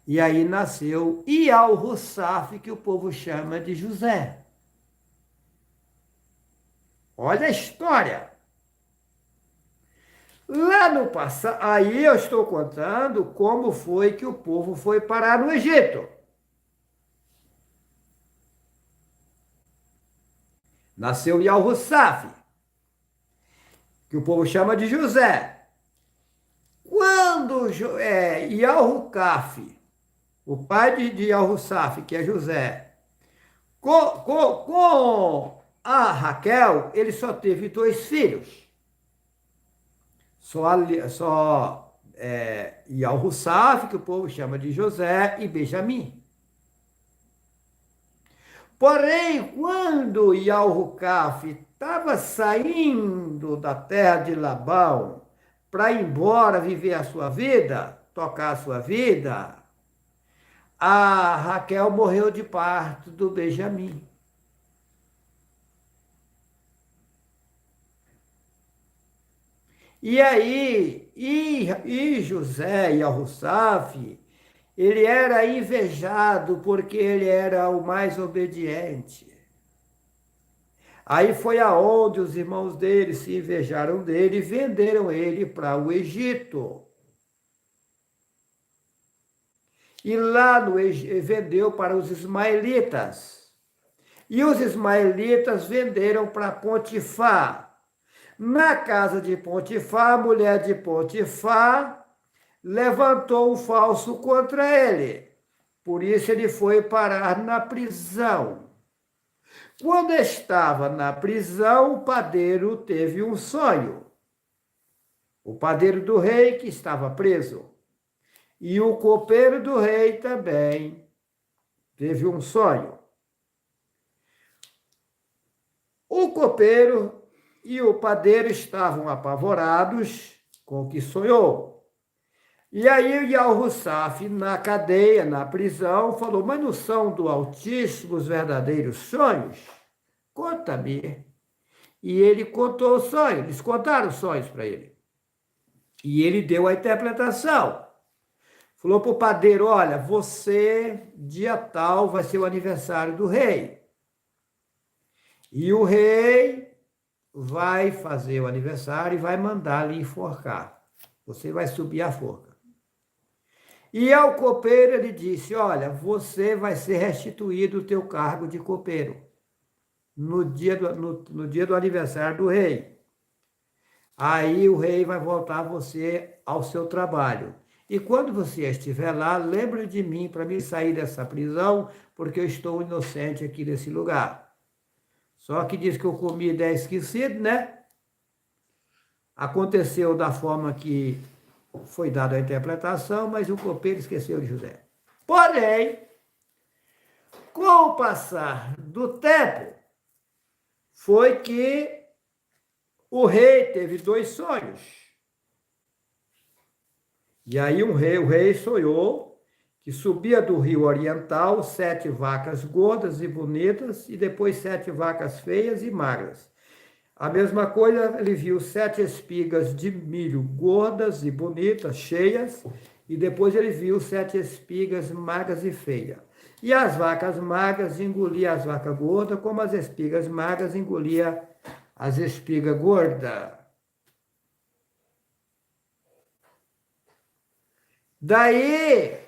E aí nasceu Yalrucaf, que o povo chama de José. Olha a história. Lá no passado, aí eu estou contando como foi que o povo foi parar no Egito. Nasceu Yalrucaf, que o povo chama de José. Quando Yalrucaf, o pai de Yalrucaf, que é José, com a Raquel, ele só teve 2 filhos. Só Yalrucaf, que o povo chama de José, e Benjamim. Porém, quando Yalrucaf estava saindo da terra de Labão para ir embora viver a sua vida, tocar a sua vida, a Raquel morreu de parto do Benjamim. E aí, José Yalrucaf, ele era invejado porque ele era o mais obediente. Aí foi aonde os irmãos dele se invejaram dele e venderam ele para o Egito. e lá vendeu para os ismaelitas. E os ismaelitas venderam para Potifar. Na casa de Potifar, a mulher de Potifar levantou um falso contra ele. Por isso ele foi parar na prisão. Quando estava na prisão, o padeiro teve um sonho. O padeiro do rei que estava preso. E o copeiro do rei também teve um sonho. O copeiro e o padeiro estavam apavorados com o que sonhou. E aí o Yal-Hussaf, na cadeia, na prisão, falou, mas não são do Altíssimo os verdadeiros sonhos? Conta-me. E ele contou o sonho, eles contaram os sonhos para ele. E ele deu a interpretação. Falou para o padeiro, olha, você, dia tal, vai ser o aniversário do rei. E o rei vai fazer o aniversário e vai mandar lhe enforcar. Você vai subir a forca. E ao copeiro ele disse, olha, você vai ser restituído o teu cargo de copeiro no dia do aniversário do rei. Aí o rei vai voltar você ao seu trabalho. E quando você estiver lá, lembre de mim para me sair dessa prisão, porque eu estou inocente aqui nesse lugar. Só que diz que eu comi 10 esquecido, né? Aconteceu da forma que foi dada a interpretação, mas o copeiro esqueceu de José. Porém, com o passar do tempo, foi que o rei teve 2 sonhos. E aí o rei sonhou que subia do rio oriental 7 vacas gordas e bonitas e depois 7 vacas feias e magras. A mesma coisa, ele viu 7 espigas de milho gordas e bonitas, cheias, e depois ele viu 7 espigas magras e feias. E as vacas magras engoliam as vacas gordas, como as espigas magras engoliam as espigas gordas. Daí,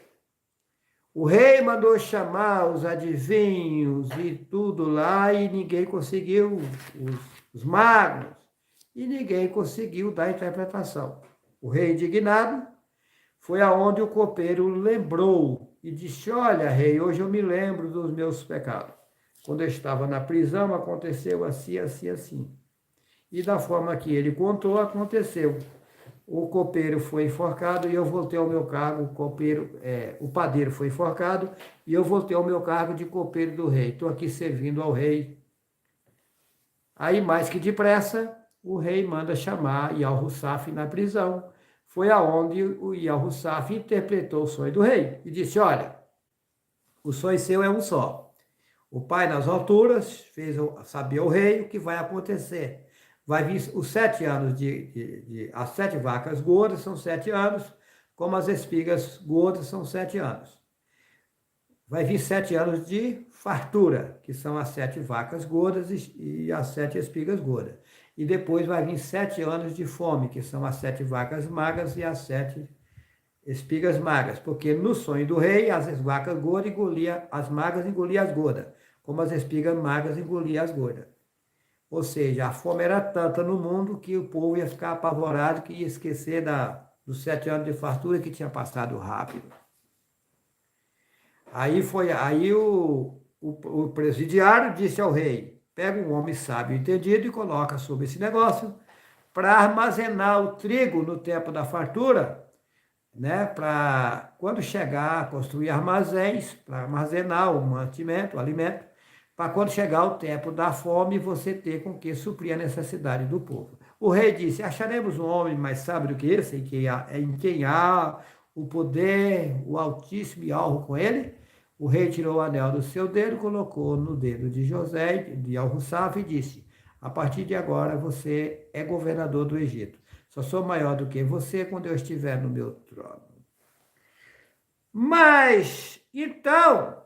o rei mandou chamar os adivinhos e tudo lá, e ninguém conseguiu, os magos, e ninguém conseguiu dar interpretação. O rei, indignado, foi aonde o copeiro lembrou e disse, olha, rei, hoje eu me lembro dos meus pecados. Quando eu estava na prisão, aconteceu assim, assim, assim. E da forma que ele contou, aconteceu. O copeiro foi enforcado e eu voltei ao meu cargo, o padeiro foi enforcado e eu voltei ao meu cargo de copeiro do rei. Estou aqui servindo ao rei. Aí, mais que depressa, o rei manda chamar Yal-Hussaf na prisão. Foi aonde o Yal-Hussaf interpretou o sonho do rei e disse, olha, o sonho seu é um só. O pai nas alturas fez saber ao rei o que vai acontecer. Vai vir os 7 anos as 7 vacas gordas são 7 anos, como as espigas gordas são 7 anos. Vai vir 7 anos de fartura, que são as 7 vacas gordas e as 7 espigas gordas. E depois vai vir 7 anos de fome, que são as 7 vacas magras e as 7 espigas magras. Porque no sonho do rei, as vacas gordas engoliam, as magras engoliam as gordas, como as espigas magras engoliam as gordas. Ou seja, a fome era tanta no mundo que o povo ia ficar apavorado, que ia esquecer dos 7 anos de fartura que tinha passado rápido. Aí o presidiário disse ao rei, pega um homem sábio e entendido e coloca sobre esse negócio para armazenar o trigo no tempo da fartura, né? Para quando chegar, construir armazéns para armazenar o mantimento, o alimento, para quando chegar o tempo da fome, você ter com que suprir a necessidade do povo. O rei disse, acharemos um homem mais sábio do que esse, em quem há o poder, o Altíssimo e algo com ele? O rei tirou o anel do seu dedo, colocou no dedo de José, de Yal-Hussaf, e disse, a partir de agora você é governador do Egito. Só sou maior do que você quando eu estiver no meu trono. Mas, então...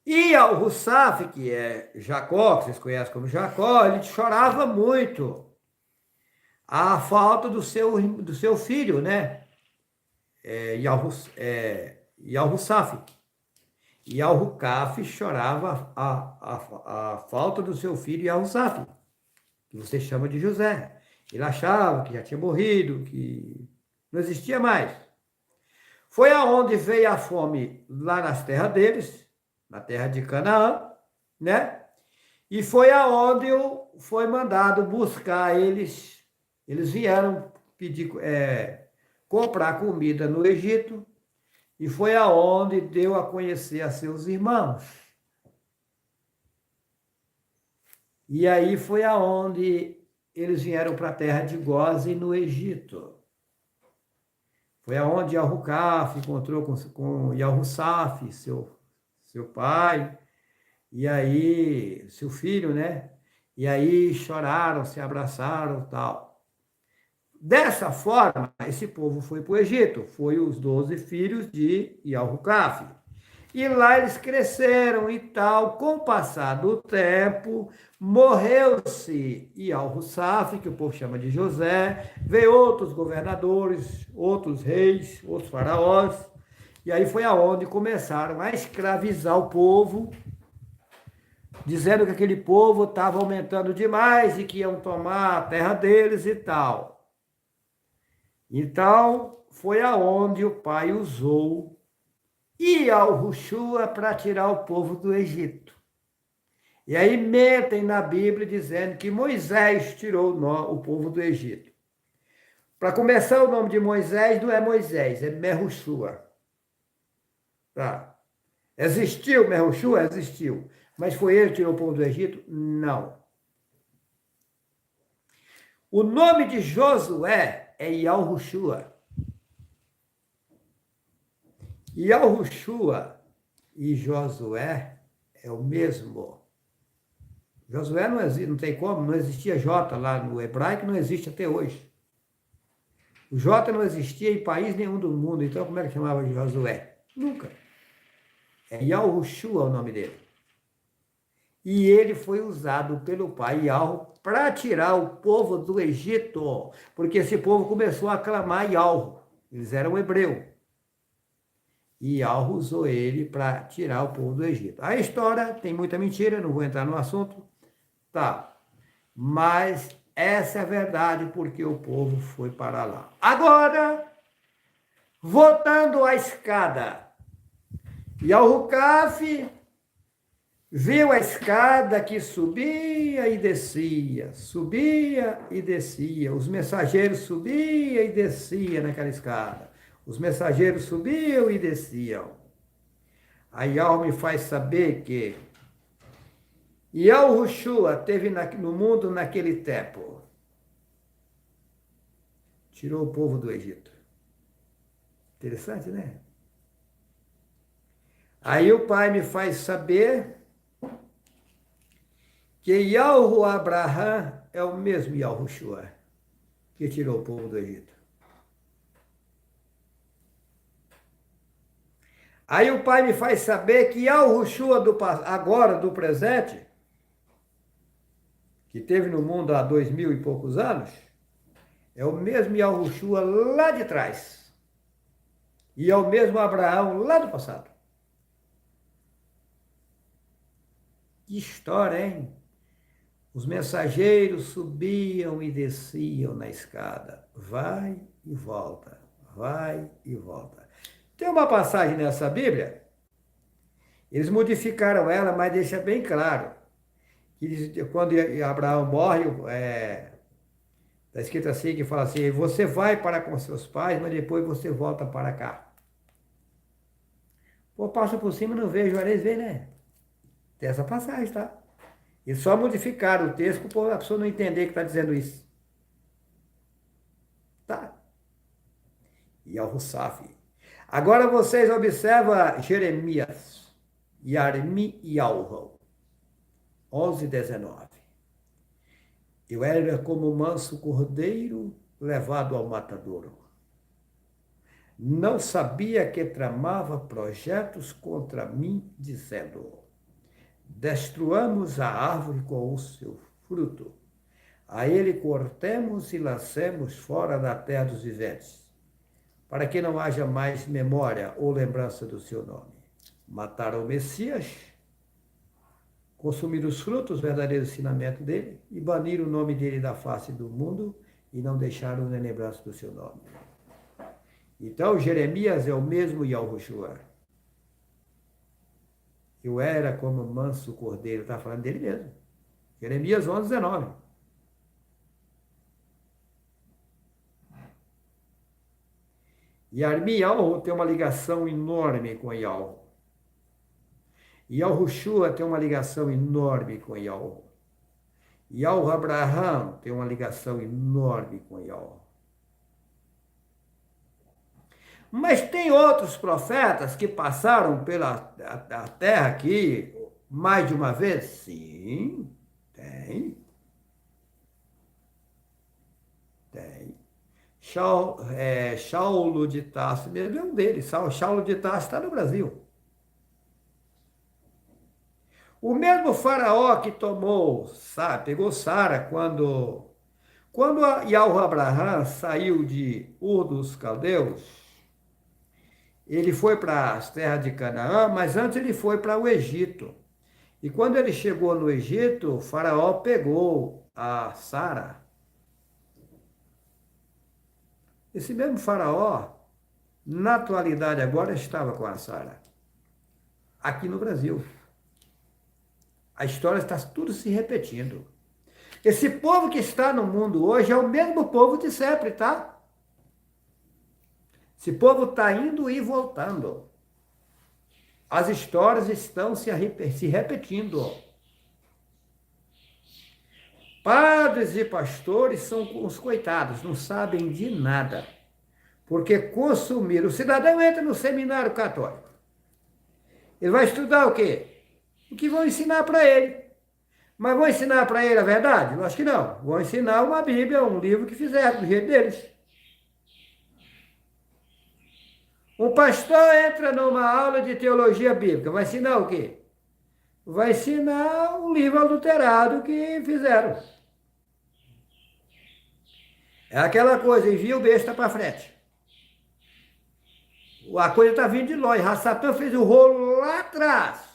E Yal-Hussaf, que é Jacó, que vocês conhecem como Jacó, ele chorava muito a falta do seu filho, né? Yalhusaf. Yalhukaf chorava a falta do seu filho Yalhusaf, que você chama de José. Ele achava que já tinha morrido, que não existia mais. Foi aonde veio a fome lá nas terras deles, na terra de Canaã, né? E foi aonde foi mandado buscar eles. Eles vieram pedir, comprar comida no Egito, e foi aonde deu a conhecer a seus irmãos. E aí foi aonde eles vieram para a terra de Gósen, no Egito. Foi aonde Yalhukaf encontrou com Yalhusaf, seu pai, e aí, seu filho, né? E aí choraram, se abraçaram, tal. Dessa forma, esse povo foi para o Egito, foi os 12 filhos de Yalhukaf. E lá eles cresceram e tal. Com o passar do tempo, morreu-se Yalhusaf, que o povo chama de José, veio outros governadores, outros reis, outros faraós, e aí foi aonde começaram a escravizar o povo, dizendo que aquele povo estava aumentando demais e que iam tomar a terra deles e tal. Então, foi aonde o pai usou Yalhushua para tirar o povo do Egito. E aí mentem na Bíblia dizendo que Moisés tirou o povo do Egito. Para começar, o nome de Moisés não é Moisés, é Mehushua. Tá? Existiu Mehushua? Existiu. Mas foi ele que tirou o povo do Egito? Não. O nome de Josué é Yalhushua. Yalhushua e Josué é o mesmo. Josué não existe, não tem como, não existia J lá no hebraico, não existe até hoje. O J não existia em país nenhum do mundo, então como é que chamava de Josué? Nunca. É Yalhushua o nome dele. E ele foi usado pelo pai Yahweh para tirar o povo do Egito, porque esse povo começou a clamar Yahweh, eles eram hebreus. E Yahweh usou ele para tirar o povo do Egito. A história tem muita mentira, não vou entrar no assunto, tá? Mas essa é a verdade, porque o povo foi para lá. Agora, voltando à escada, Yalhukaf viu a escada que subia e descia, os mensageiros subiam e desciam naquela escada. Os mensageiros subiam e desciam. A Yahweh me faz saber que Yalhushua teve no mundo naquele tempo. Tirou o povo do Egito. Interessante, né? Aí o pai me faz saber que Yahweh Abraham é o mesmo Yalhushua que tirou o povo do Egito. Aí o pai me faz saber que Yalhushua agora, do presente, que teve no mundo há 2000 e poucos anos, é o mesmo Yalhushua lá de trás. E é o mesmo Abraão lá do passado. Que história, hein? Os mensageiros subiam e desciam na escada. Vai e volta, vai e volta. Tem uma passagem nessa Bíblia, eles modificaram ela, mas deixa bem claro, que quando Abraão morre, está escrito assim, que fala assim, você vai para com seus pais, mas depois você volta para cá. Pô, passa por cima e não vejo, às vezes vê, né? Tem essa passagem, tá? E só modificaram o texto para a pessoa não entender que está dizendo isso. Tá? Yalhusaf. Agora vocês observam Jeremias, Yarmi-Yalhou, 11:19. Eu era como manso cordeiro levado ao matadouro. Não sabia que tramava projetos contra mim, dizendo, destruamos a árvore com o seu fruto. A ele cortemos e lancemos fora da terra dos viventes. para que não haja mais memória ou lembrança do seu nome. Mataram o Messias, consumiram os frutos, o verdadeiro ensinamento dele, e baniram o nome dele da face do mundo e não deixaram nem lembrança do seu nome. Então, Jeremias é o mesmo Yahushua. Eu era como manso cordeiro, está falando dele mesmo. Jeremias 11, 19. E Armiel tem uma ligação enorme com Yahu. Yahushua tem uma ligação enorme com Yahu. Yahu Abraham tem uma ligação enorme com Yahu. Mas tem outros profetas que passaram pela terra aqui mais de uma vez? Sim, tem. Tem. Saulo de Tarso mesmo é um deles. Saulo de Tarso está no Brasil. O mesmo faraó que pegou Sara quando Yahu Abraham saiu de Ur dos Caldeus, ele foi para as terras de Canaã, mas antes ele foi para o Egito. E quando ele chegou no Egito, o faraó pegou a Sara. Esse mesmo faraó, na atualidade agora, estava com a Sara. Aqui no Brasil. A história está tudo se repetindo. Esse povo que está no mundo hoje é o mesmo povo de sempre, tá? Esse povo está indo e voltando. As histórias estão se repetindo. Padres e pastores são os coitados, não sabem de nada. Porque consumiram. O cidadão entra no seminário católico. Ele vai estudar o quê? O que vão ensinar para ele. Mas vão ensinar para ele a verdade? Eu acho que não. Vão ensinar uma Bíblia, um livro que fizeram do jeito deles. Um pastor entra numa aula de teologia bíblica, vai ensinar o quê? Vai ensinar um livro adulterado que fizeram. É aquela coisa, envia o besta para frente. A coisa está vindo de longe. Satã fez o rolo lá atrás.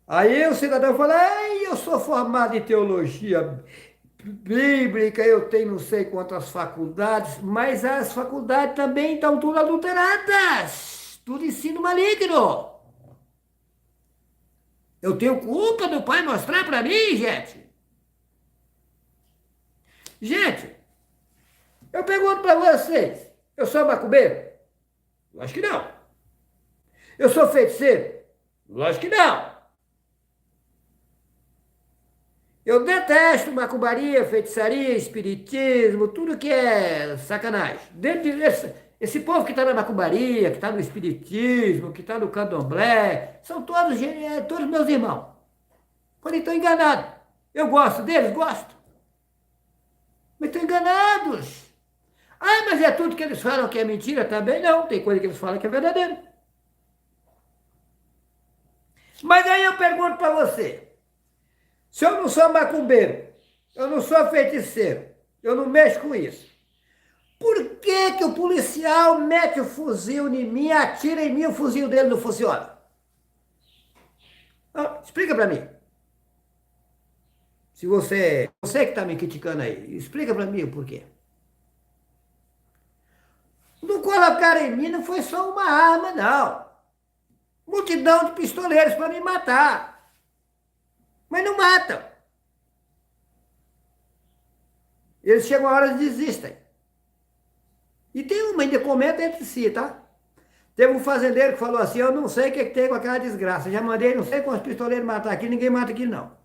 Aí o cidadão fala, eu sou formado em teologia bíblica, eu tenho não sei quantas faculdades, mas as faculdades também estão tudo adulteradas. Tudo ensino maligno. Eu tenho culpa do pai mostrar para mim, gente. Gente, eu pergunto para vocês, eu sou macumbeiro? Lógico que não. Eu sou feiticeiro? Lógico que não. Eu detesto macumbaria, feitiçaria, espiritismo, tudo que é sacanagem. Dentro esse povo que está na macumbaria, que está no espiritismo, que está no candomblé, são todos meus irmãos. Quando estão enganados. Eu gosto deles? Gosto. Mas estão enganados. Ah, mas é tudo que eles falam que é mentira também? Não, tem coisa que eles falam que é verdadeiro. Mas aí eu pergunto para você, se eu não sou macumbeiro, eu não sou feiticeiro, eu não mexo com isso, por que que o policial mete o fuzil em mim, atira em mim, o fuzil dele não funciona? Explica para mim. Se você que está me criticando aí, explica para mim o porquê. Não colocaram em mim, não foi só uma arma, não. Multidão de pistoleiros para me matar. Mas não matam. Eles chegam a hora e desistem. E tem uma, ainda comenta entre si, tá? Teve um fazendeiro que falou assim, eu não sei o que tem com aquela desgraça. Já mandei não sei quantos pistoleiros matar aqui, ninguém mata aqui não.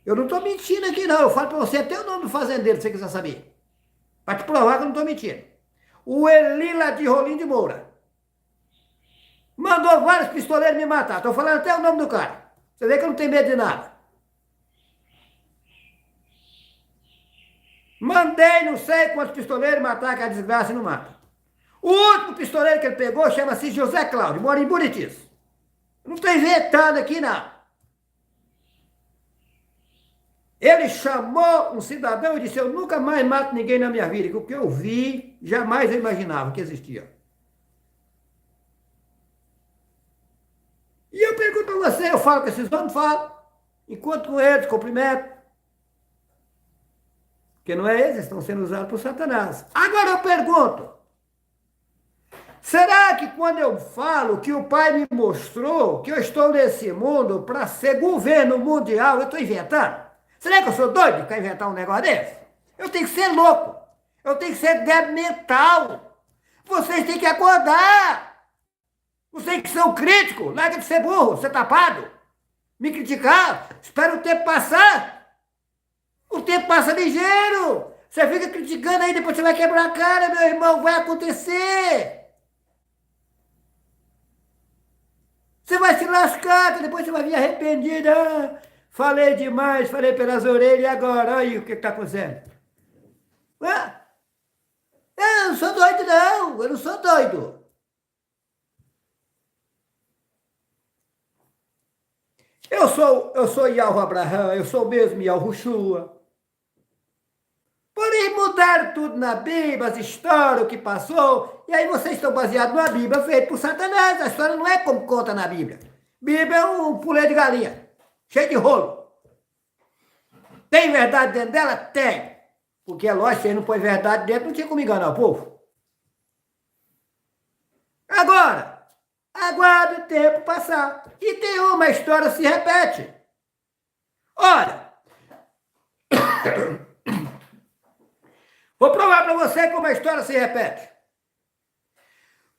Eu não estou mentindo aqui não, eu falo para você até o nome do fazendeiro, se você quiser saber. Para te provar que eu não estou mentindo. O Elila de Rolim de Moura. Mandou vários pistoleiros me matar. Estou falando até o nome do cara. Você vê que eu não tenho medo de nada. Mandei não sei quantos pistoleiros matar, que a desgraça não mata. O último pistoleiro que ele pegou chama-se José Cláudio, mora em Buritis. Não estou inventando aqui, não. Ele chamou um cidadão e disse, eu nunca mais mato ninguém na minha vida, que o que eu vi, jamais eu imaginava que existia. E eu pergunto a você, eu falo com esses homens, falo, encontro com eles, cumprimento, porque não é eles, estão sendo usados por Satanás. Agora eu pergunto, será que quando eu falo que o Pai me mostrou que eu estou nesse mundo para ser governo mundial, eu estou inventando? Será que eu sou doido para inventar um negócio desse? Eu tenho que ser louco. Eu tenho que ser débil mental. Vocês têm que acordar. Vocês que são críticos, larga de ser burro, ser tapado. Me criticar, espera o tempo passar. O tempo passa ligeiro. Você fica criticando aí, depois você vai quebrar a cara, meu irmão, vai acontecer. Você vai se lascar, depois você vai vir arrependido. Ah, falei demais, falei pelas orelhas, e agora? Olha aí o que está acontecendo. Ah, eu não sou doido, não. Eu não sou doido. Eu sou Yahweh Abraham, eu sou mesmo Yahushua. Porém, mudaram tudo na Bíblia, as histórias, o que passou, e aí vocês estão baseados na Bíblia, feito por Satanás. A história não é como conta na Bíblia. Bíblia é um pulê de galinha, cheio de rolo. Tem verdade dentro dela? Tem. Porque é lógico, se ele não põe verdade dentro, não tinha como enganar o povo. Agora, aguarde o tempo passar. E tem uma história que se repete. Olha, vou provar para você como a história se repete.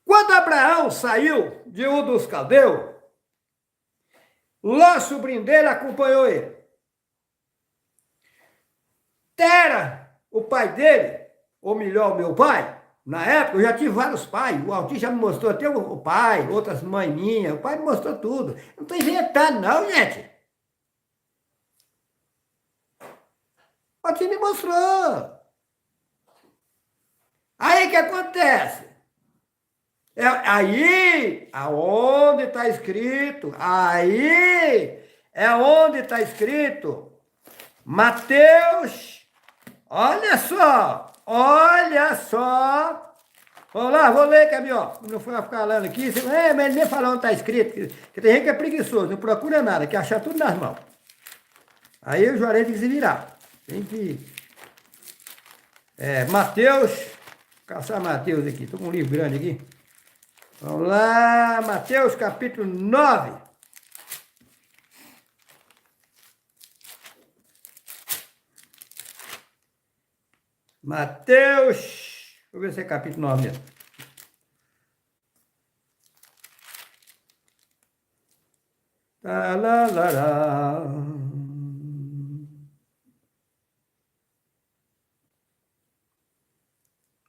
Quando Abraão saiu de Ur dos Caldeus, Ló, sobrinho dele, acompanhou ele. Tera, o pai dele, ou melhor, o meu pai, na época eu já tive vários pais, o Altir já me mostrou até o pai, outras mães minhas, o pai me mostrou tudo. Não estou inventando não, gente. O Altir me mostrou. Aí o que acontece? Aí, aonde está escrito, Mateus, olha só, vamos lá, vou ler, Caminhão, não foi ficar lendo aqui, mas ele nem falou onde está escrito, que tem gente que é preguiçoso, não procura nada, quer achar tudo nas mãos. Aí o Juarez tem que se virar, tem que... Mateus, caçar Mateus aqui, estou com um livro grande aqui. Vamos lá, Mateus capítulo 9. Mateus, deixa eu ver se é capítulo 9 mesmo.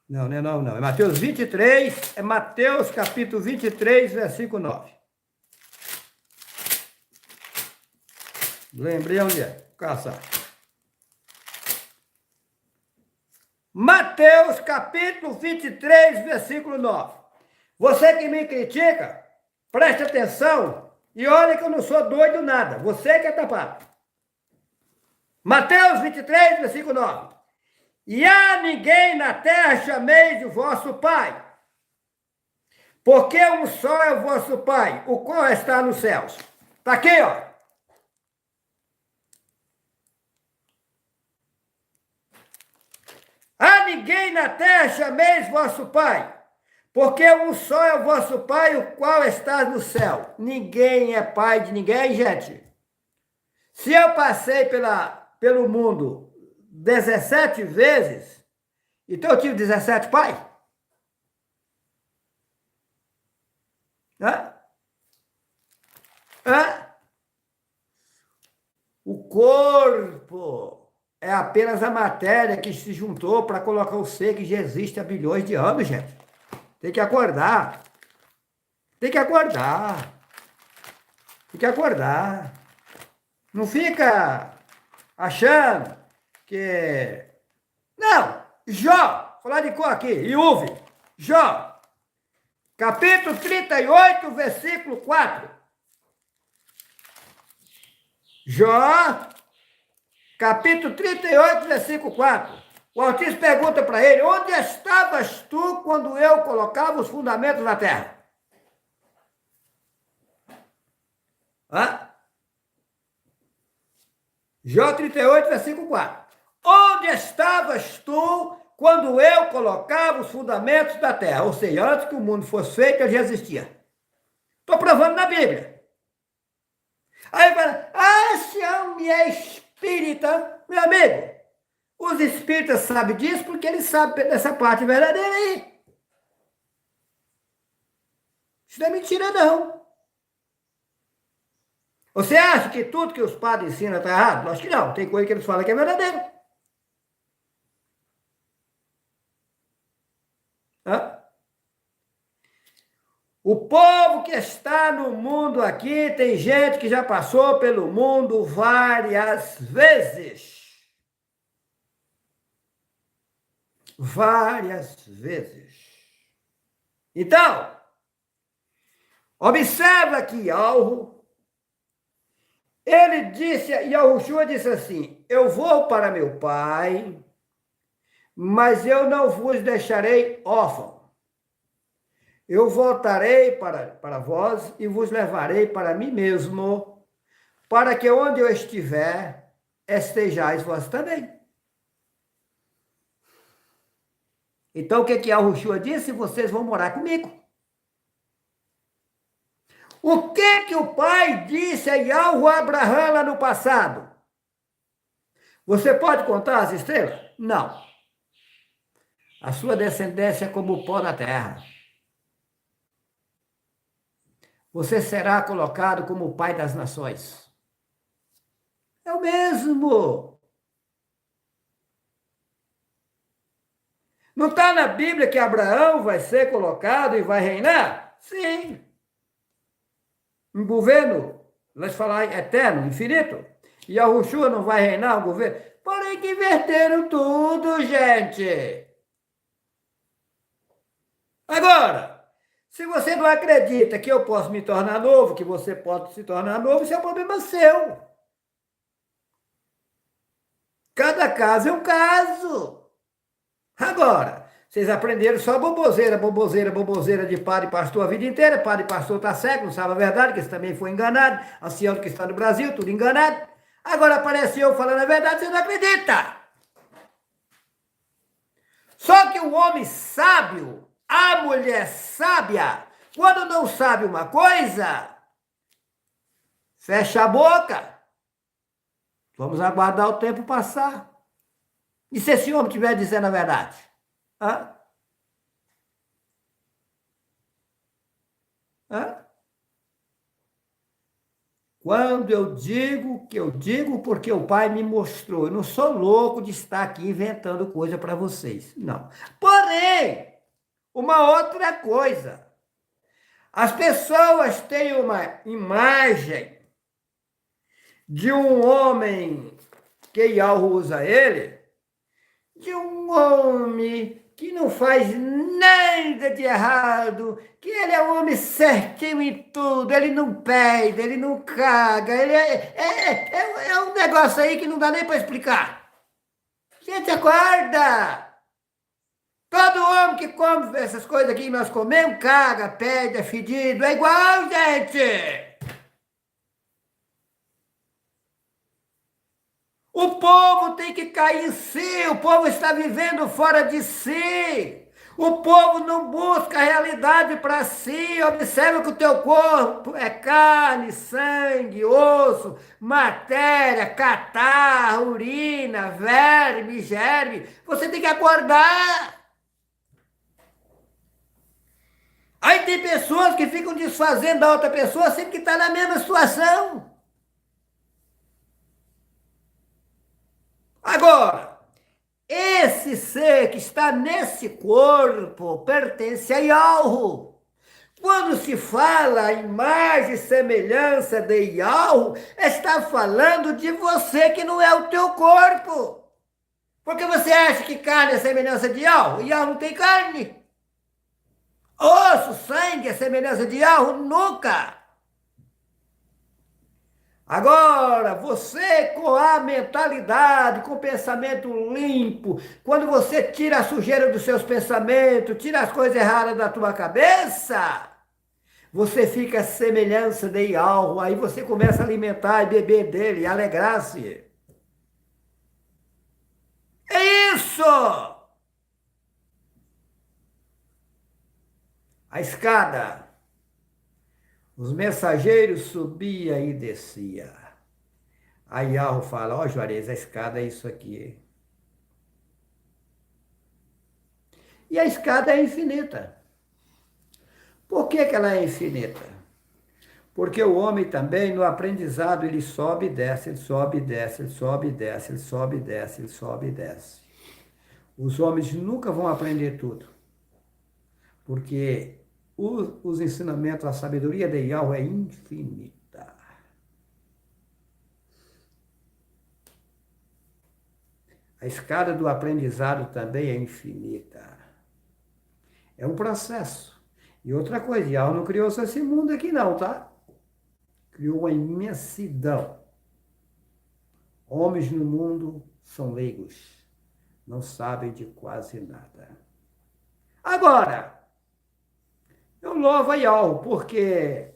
Não, não é 9, não. É Mateus 23, é Mateus capítulo 23, versículo 9. Lembrei onde é. Caçar. Mateus capítulo 23, versículo 9. Você que me critica, preste atenção e olha que eu não sou doido nada. Você que é tapado. Mateus 23, versículo 9. E a ninguém na terra chameis o vosso Pai, porque um só é o vosso Pai, o qual está nos céus. Está aqui, ó. A ninguém na terra chameis vosso Pai, porque um só é o vosso Pai, o qual está no céu. Ninguém é pai de ninguém, gente. Se eu passei pelo mundo 17 vezes, então eu tive 17 pais? O corpo é apenas a matéria que se juntou para colocar o ser que já existe há bilhões de anos, gente. Tem que acordar. Tem que acordar. Tem que acordar. Não fica achando que... Não! Jó! Falar de cor aqui. E ouve. Jó. Capítulo 38, versículo 4. Jó, Capítulo 38, versículo 4. O Altíssimo pergunta para ele: onde estavas tu quando eu colocava os fundamentos da terra? Hã? Jó 38, versículo 4. Onde estavas tu quando eu colocava os fundamentos da terra? Ou seja, antes que o mundo fosse feito, ele já existia. Estou provando na Bíblia. Aí fala: esse homem é espírita. Meu amigo, os espíritas sabem disso porque eles sabem dessa parte verdadeira aí. Isso não é mentira, não. Você acha que tudo que os padres ensinam está errado? Acho que não. Tem coisa que eles falam que é verdadeiro. Hã? O povo que está no mundo aqui, tem gente que já passou pelo mundo várias vezes. Várias vezes. Então, observa aqui algo. Ele disse, Yahushua disse assim: eu vou para meu pai, mas eu não vos deixarei órfão. Eu voltarei para vós e vos levarei para mim mesmo, para que onde eu estiver, estejais vós também. Então, o que Yahushua disse? Vocês vão morar comigo. O que o pai disse a Yahu Abraham lá no passado? Você pode contar as estrelas? Não. A sua descendência é como o pó da terra. Você será colocado como o pai das nações. É o mesmo. Não está na Bíblia que Abraão vai ser colocado e vai reinar? Sim. Um governo, nós falar eterno, infinito. E a Yahushua não vai reinar um governo? Porém que inverteram tudo, gente. Agora, se você não acredita que eu posso me tornar novo, que você pode se tornar novo, isso é um problema seu. Cada caso é um caso. Agora, vocês aprenderam só boboseira de padre e pastor a vida inteira. Padre e pastor está cego, não sabe a verdade, que isso também foi enganado. Ancião que está no Brasil, tudo enganado. Agora aparece eu falando a verdade, você não acredita. Só que o homem sábio, a mulher sábia, quando não sabe uma coisa, fecha a boca. Vamos aguardar o tempo passar. E se esse homem estiver dizendo a verdade? Hã? Hã? Quando eu digo, que eu digo porque o pai me mostrou. Eu não sou louco de estar aqui inventando coisa para vocês. Não. Porém, uma outra coisa. As pessoas têm uma imagem de um homem, que Yahu usa ele, de um homem que não faz nada de errado, que ele é um homem certinho em tudo, ele não peida, ele não caga, ele é um negócio aí que não dá nem para explicar. Gente, acorda! Todo homem que come essas coisas aqui que nós comemos, caga, pede, é fedido, é igual, gente! O povo tem que cair em si, o povo está vivendo fora de si. O povo não busca a realidade para si. Observa que o teu corpo é carne, sangue, osso, matéria, catarro, urina, verme, germe. Você tem que acordar. Aí tem pessoas que ficam desfazendo a outra pessoa sempre que está na mesma situação. Agora, esse ser que está nesse corpo pertence a Yahu. Quando se fala imagem e semelhança de Yahu, está falando de você que não é o teu corpo. Porque você acha que carne é semelhança de Yahu? Yahu não tem carne. Osso, sangue é semelhança de Yahu? Nunca. Agora, você com a mentalidade, com o pensamento limpo, quando você tira a sujeira dos seus pensamentos, tira as coisas erradas da tua cabeça, você fica à semelhança de algo, aí você começa a alimentar e beber dele, e alegrar-se. É isso! A escada. Os mensageiros subia e descia. Aí Alro fala, ó Juarez, a escada é isso aqui. E a escada é infinita. Por que que ela é infinita? Porque o homem também, no aprendizado, ele sobe e desce, ele sobe e desce, ele sobe e desce, ele sobe e desce, ele sobe e desce. Os homens nunca vão aprender tudo. Porque os ensinamentos, a sabedoria de Yahweh é infinita. A escada do aprendizado também é infinita. É um processo. E outra coisa, Yahweh não criou só esse mundo aqui não, tá? Criou uma imensidão. Homens no mundo são leigos. Não sabem de quase nada. Agora, eu louvo a Yahweh, porque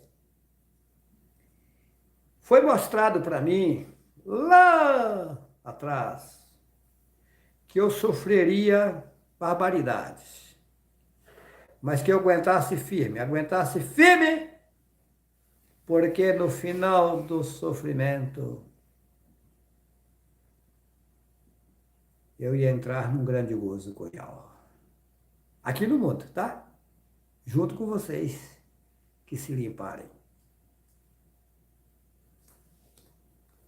foi mostrado para mim, lá atrás, que eu sofreria barbaridades, mas que eu aguentasse firme, porque no final do sofrimento, eu ia entrar num grande gozo com Yahweh. Aqui no mundo, tá? Junto com vocês que se limparem.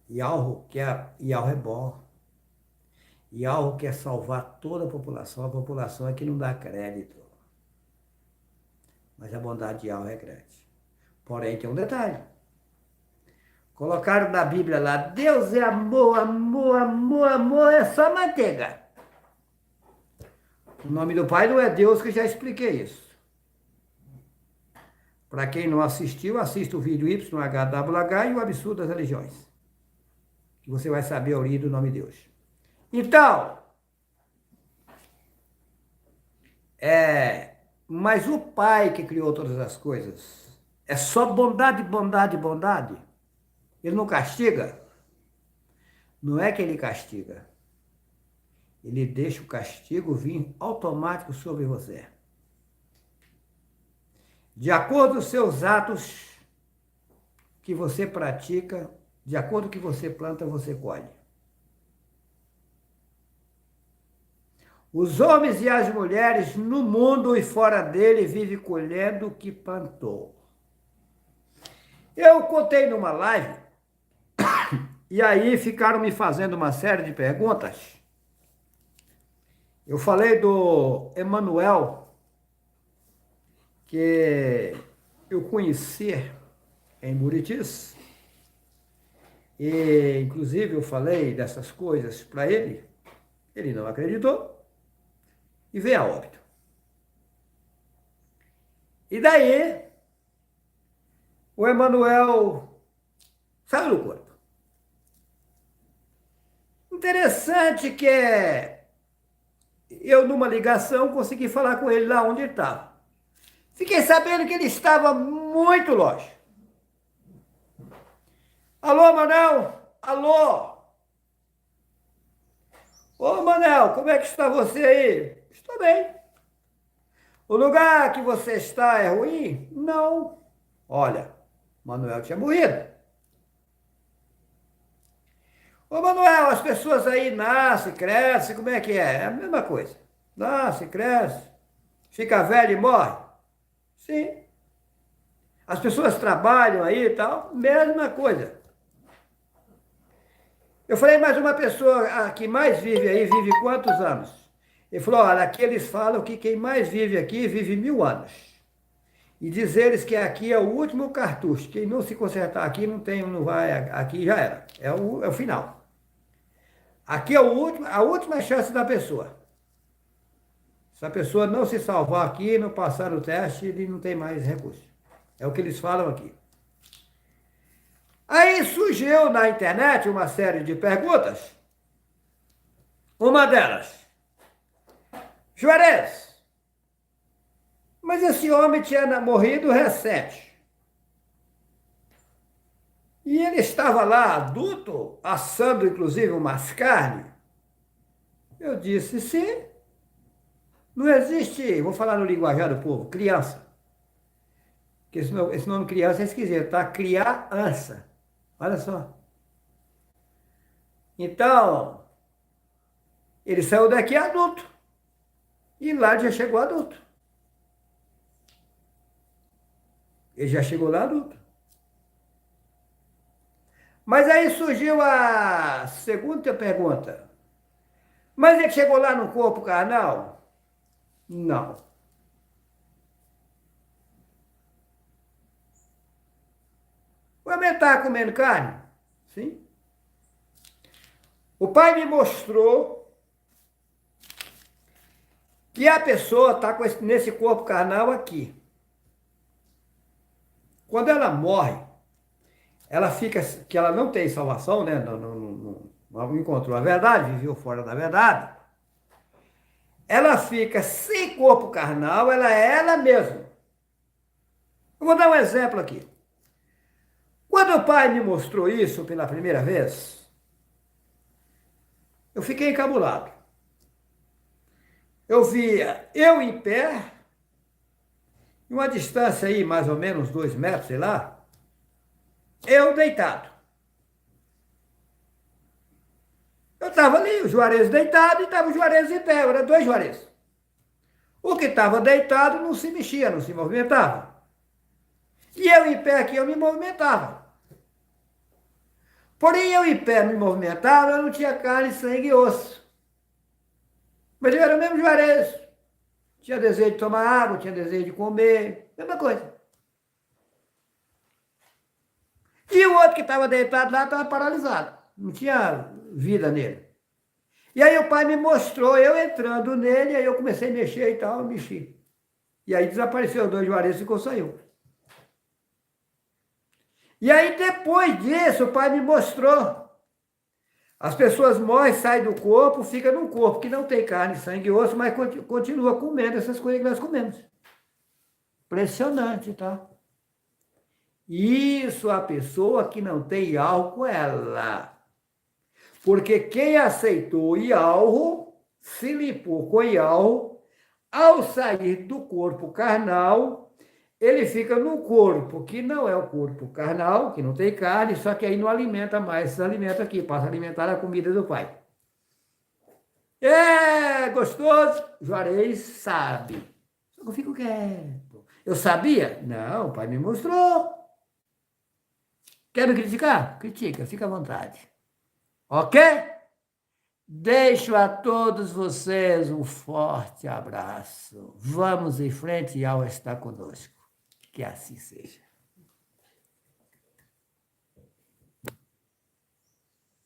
Yahweh é bom. Yahweh quer salvar toda a população é que não dá crédito. Mas a bondade de Yahweh é grande. Porém, tem um detalhe. Colocaram na Bíblia lá, Deus é amor, amor, amor, amor, é só manteiga. O nome do Pai não é Deus, que já expliquei isso. Para quem não assistiu, assista o vídeo YHWH e o Absurdo das Religiões. Que você vai saber a origem do nome de Deus. Então, mas o Pai que criou todas as coisas, é só bondade, bondade, bondade. Ele não castiga? Não é que ele castiga. Ele deixa o castigo vir automático sobre você. De acordo com os seus atos que você pratica, de acordo com o que você planta, você colhe. Os homens e as mulheres no mundo e fora dele vivem colhendo o que plantou. Eu contei numa live, e aí ficaram me fazendo uma série de perguntas. Eu falei do Emanuel, que eu conheci em Muritis, e inclusive eu falei dessas coisas para ele, ele não acreditou, e veio a óbito. E daí, o Emanuel saiu do corpo. Interessante que eu, numa ligação, consegui falar com ele lá onde ele estava. Fiquei sabendo que ele estava muito longe. Alô, Manel? Alô? Ô, Manel, como é que está você aí? Estou bem. O lugar que você está é ruim? Não. Olha, Manuel tinha morrido. Ô, Manuel, as pessoas aí nascem, crescem, como é que é? É a mesma coisa. Nasce, cresce, fica velho e morre. Sim. As pessoas trabalham aí e tal, mesma coisa. Eu falei, mas uma pessoa que mais vive aí, vive quantos anos? Ele falou, olha, aqui eles falam que quem mais vive aqui, vive 1000 anos. E diz eles que aqui é o último cartucho. Quem não se consertar aqui, não vai, aqui já era. É o final. Aqui é a última chance da pessoa. Se a pessoa não se salvar aqui, não passar no teste, ele não tem mais recurso. É o que eles falam aqui. Aí surgiu na internet uma série de perguntas. Uma delas, Juarez, mas esse homem tinha morrido recente. E ele estava lá, adulto, assando inclusive umas carnes. Eu disse, sim, não existe, vou falar no linguajar do povo, criança. Porque esse nome criança é esquisito, tá? Criança. Olha só. Então, ele saiu daqui adulto. E lá já chegou adulto. Ele já chegou lá adulto. Mas aí surgiu a segunda pergunta. Mas ele chegou lá no corpo carnal? Não. O homem está comendo carne? Sim. O pai me mostrou que a pessoa está nesse corpo carnal aqui. Quando ela morre, ela fica, que ela não tem salvação, né? Não encontrou a verdade, viveu fora da verdade. Ela fica sem corpo carnal, ela é ela mesma. Eu vou dar um exemplo aqui. Quando o pai me mostrou isso pela primeira vez, eu fiquei encabulado. Eu via eu em pé, em uma distância aí, mais ou menos 2 metros, sei lá, eu deitado. Eu estava ali, o Juarez deitado e estava o Juarez em pé, eram 2 Juarez. O que estava deitado não se mexia, não se movimentava. E eu em pé aqui, eu me movimentava. Porém, eu em pé me movimentava, eu não tinha carne, sangue e osso. Mas eu era o mesmo Juarez. Tinha desejo de tomar água, tinha desejo de comer, mesma coisa. E o outro que estava deitado lá estava paralisado. Não tinha vida nele. E aí o pai me mostrou, eu entrando nele, aí eu comecei a mexer e tal, eu mexi. E aí desapareceu os 2 Juarez e saiu. E aí depois disso o pai me mostrou. As pessoas morrem, saem do corpo, fica num corpo que não tem carne, sangue e osso, mas continua comendo essas coisas que nós comemos. Impressionante, tá? Isso a pessoa que não tem álcool, ela. Porque quem aceitou Ialro, se limpou com Ialro, ao sair do corpo carnal, ele fica no corpo que não é o corpo carnal, que não tem carne, só que aí não alimenta mais esses alimentos aqui, passa a alimentar a comida do pai. É gostoso? Juarez sabe. Só que eu fico quieto. Eu sabia? Não, o pai me mostrou. Quer me criticar? Critica, fica à vontade. Ok? Deixo a todos vocês um forte abraço. Vamos em frente e Yahweh está conosco. Que assim seja.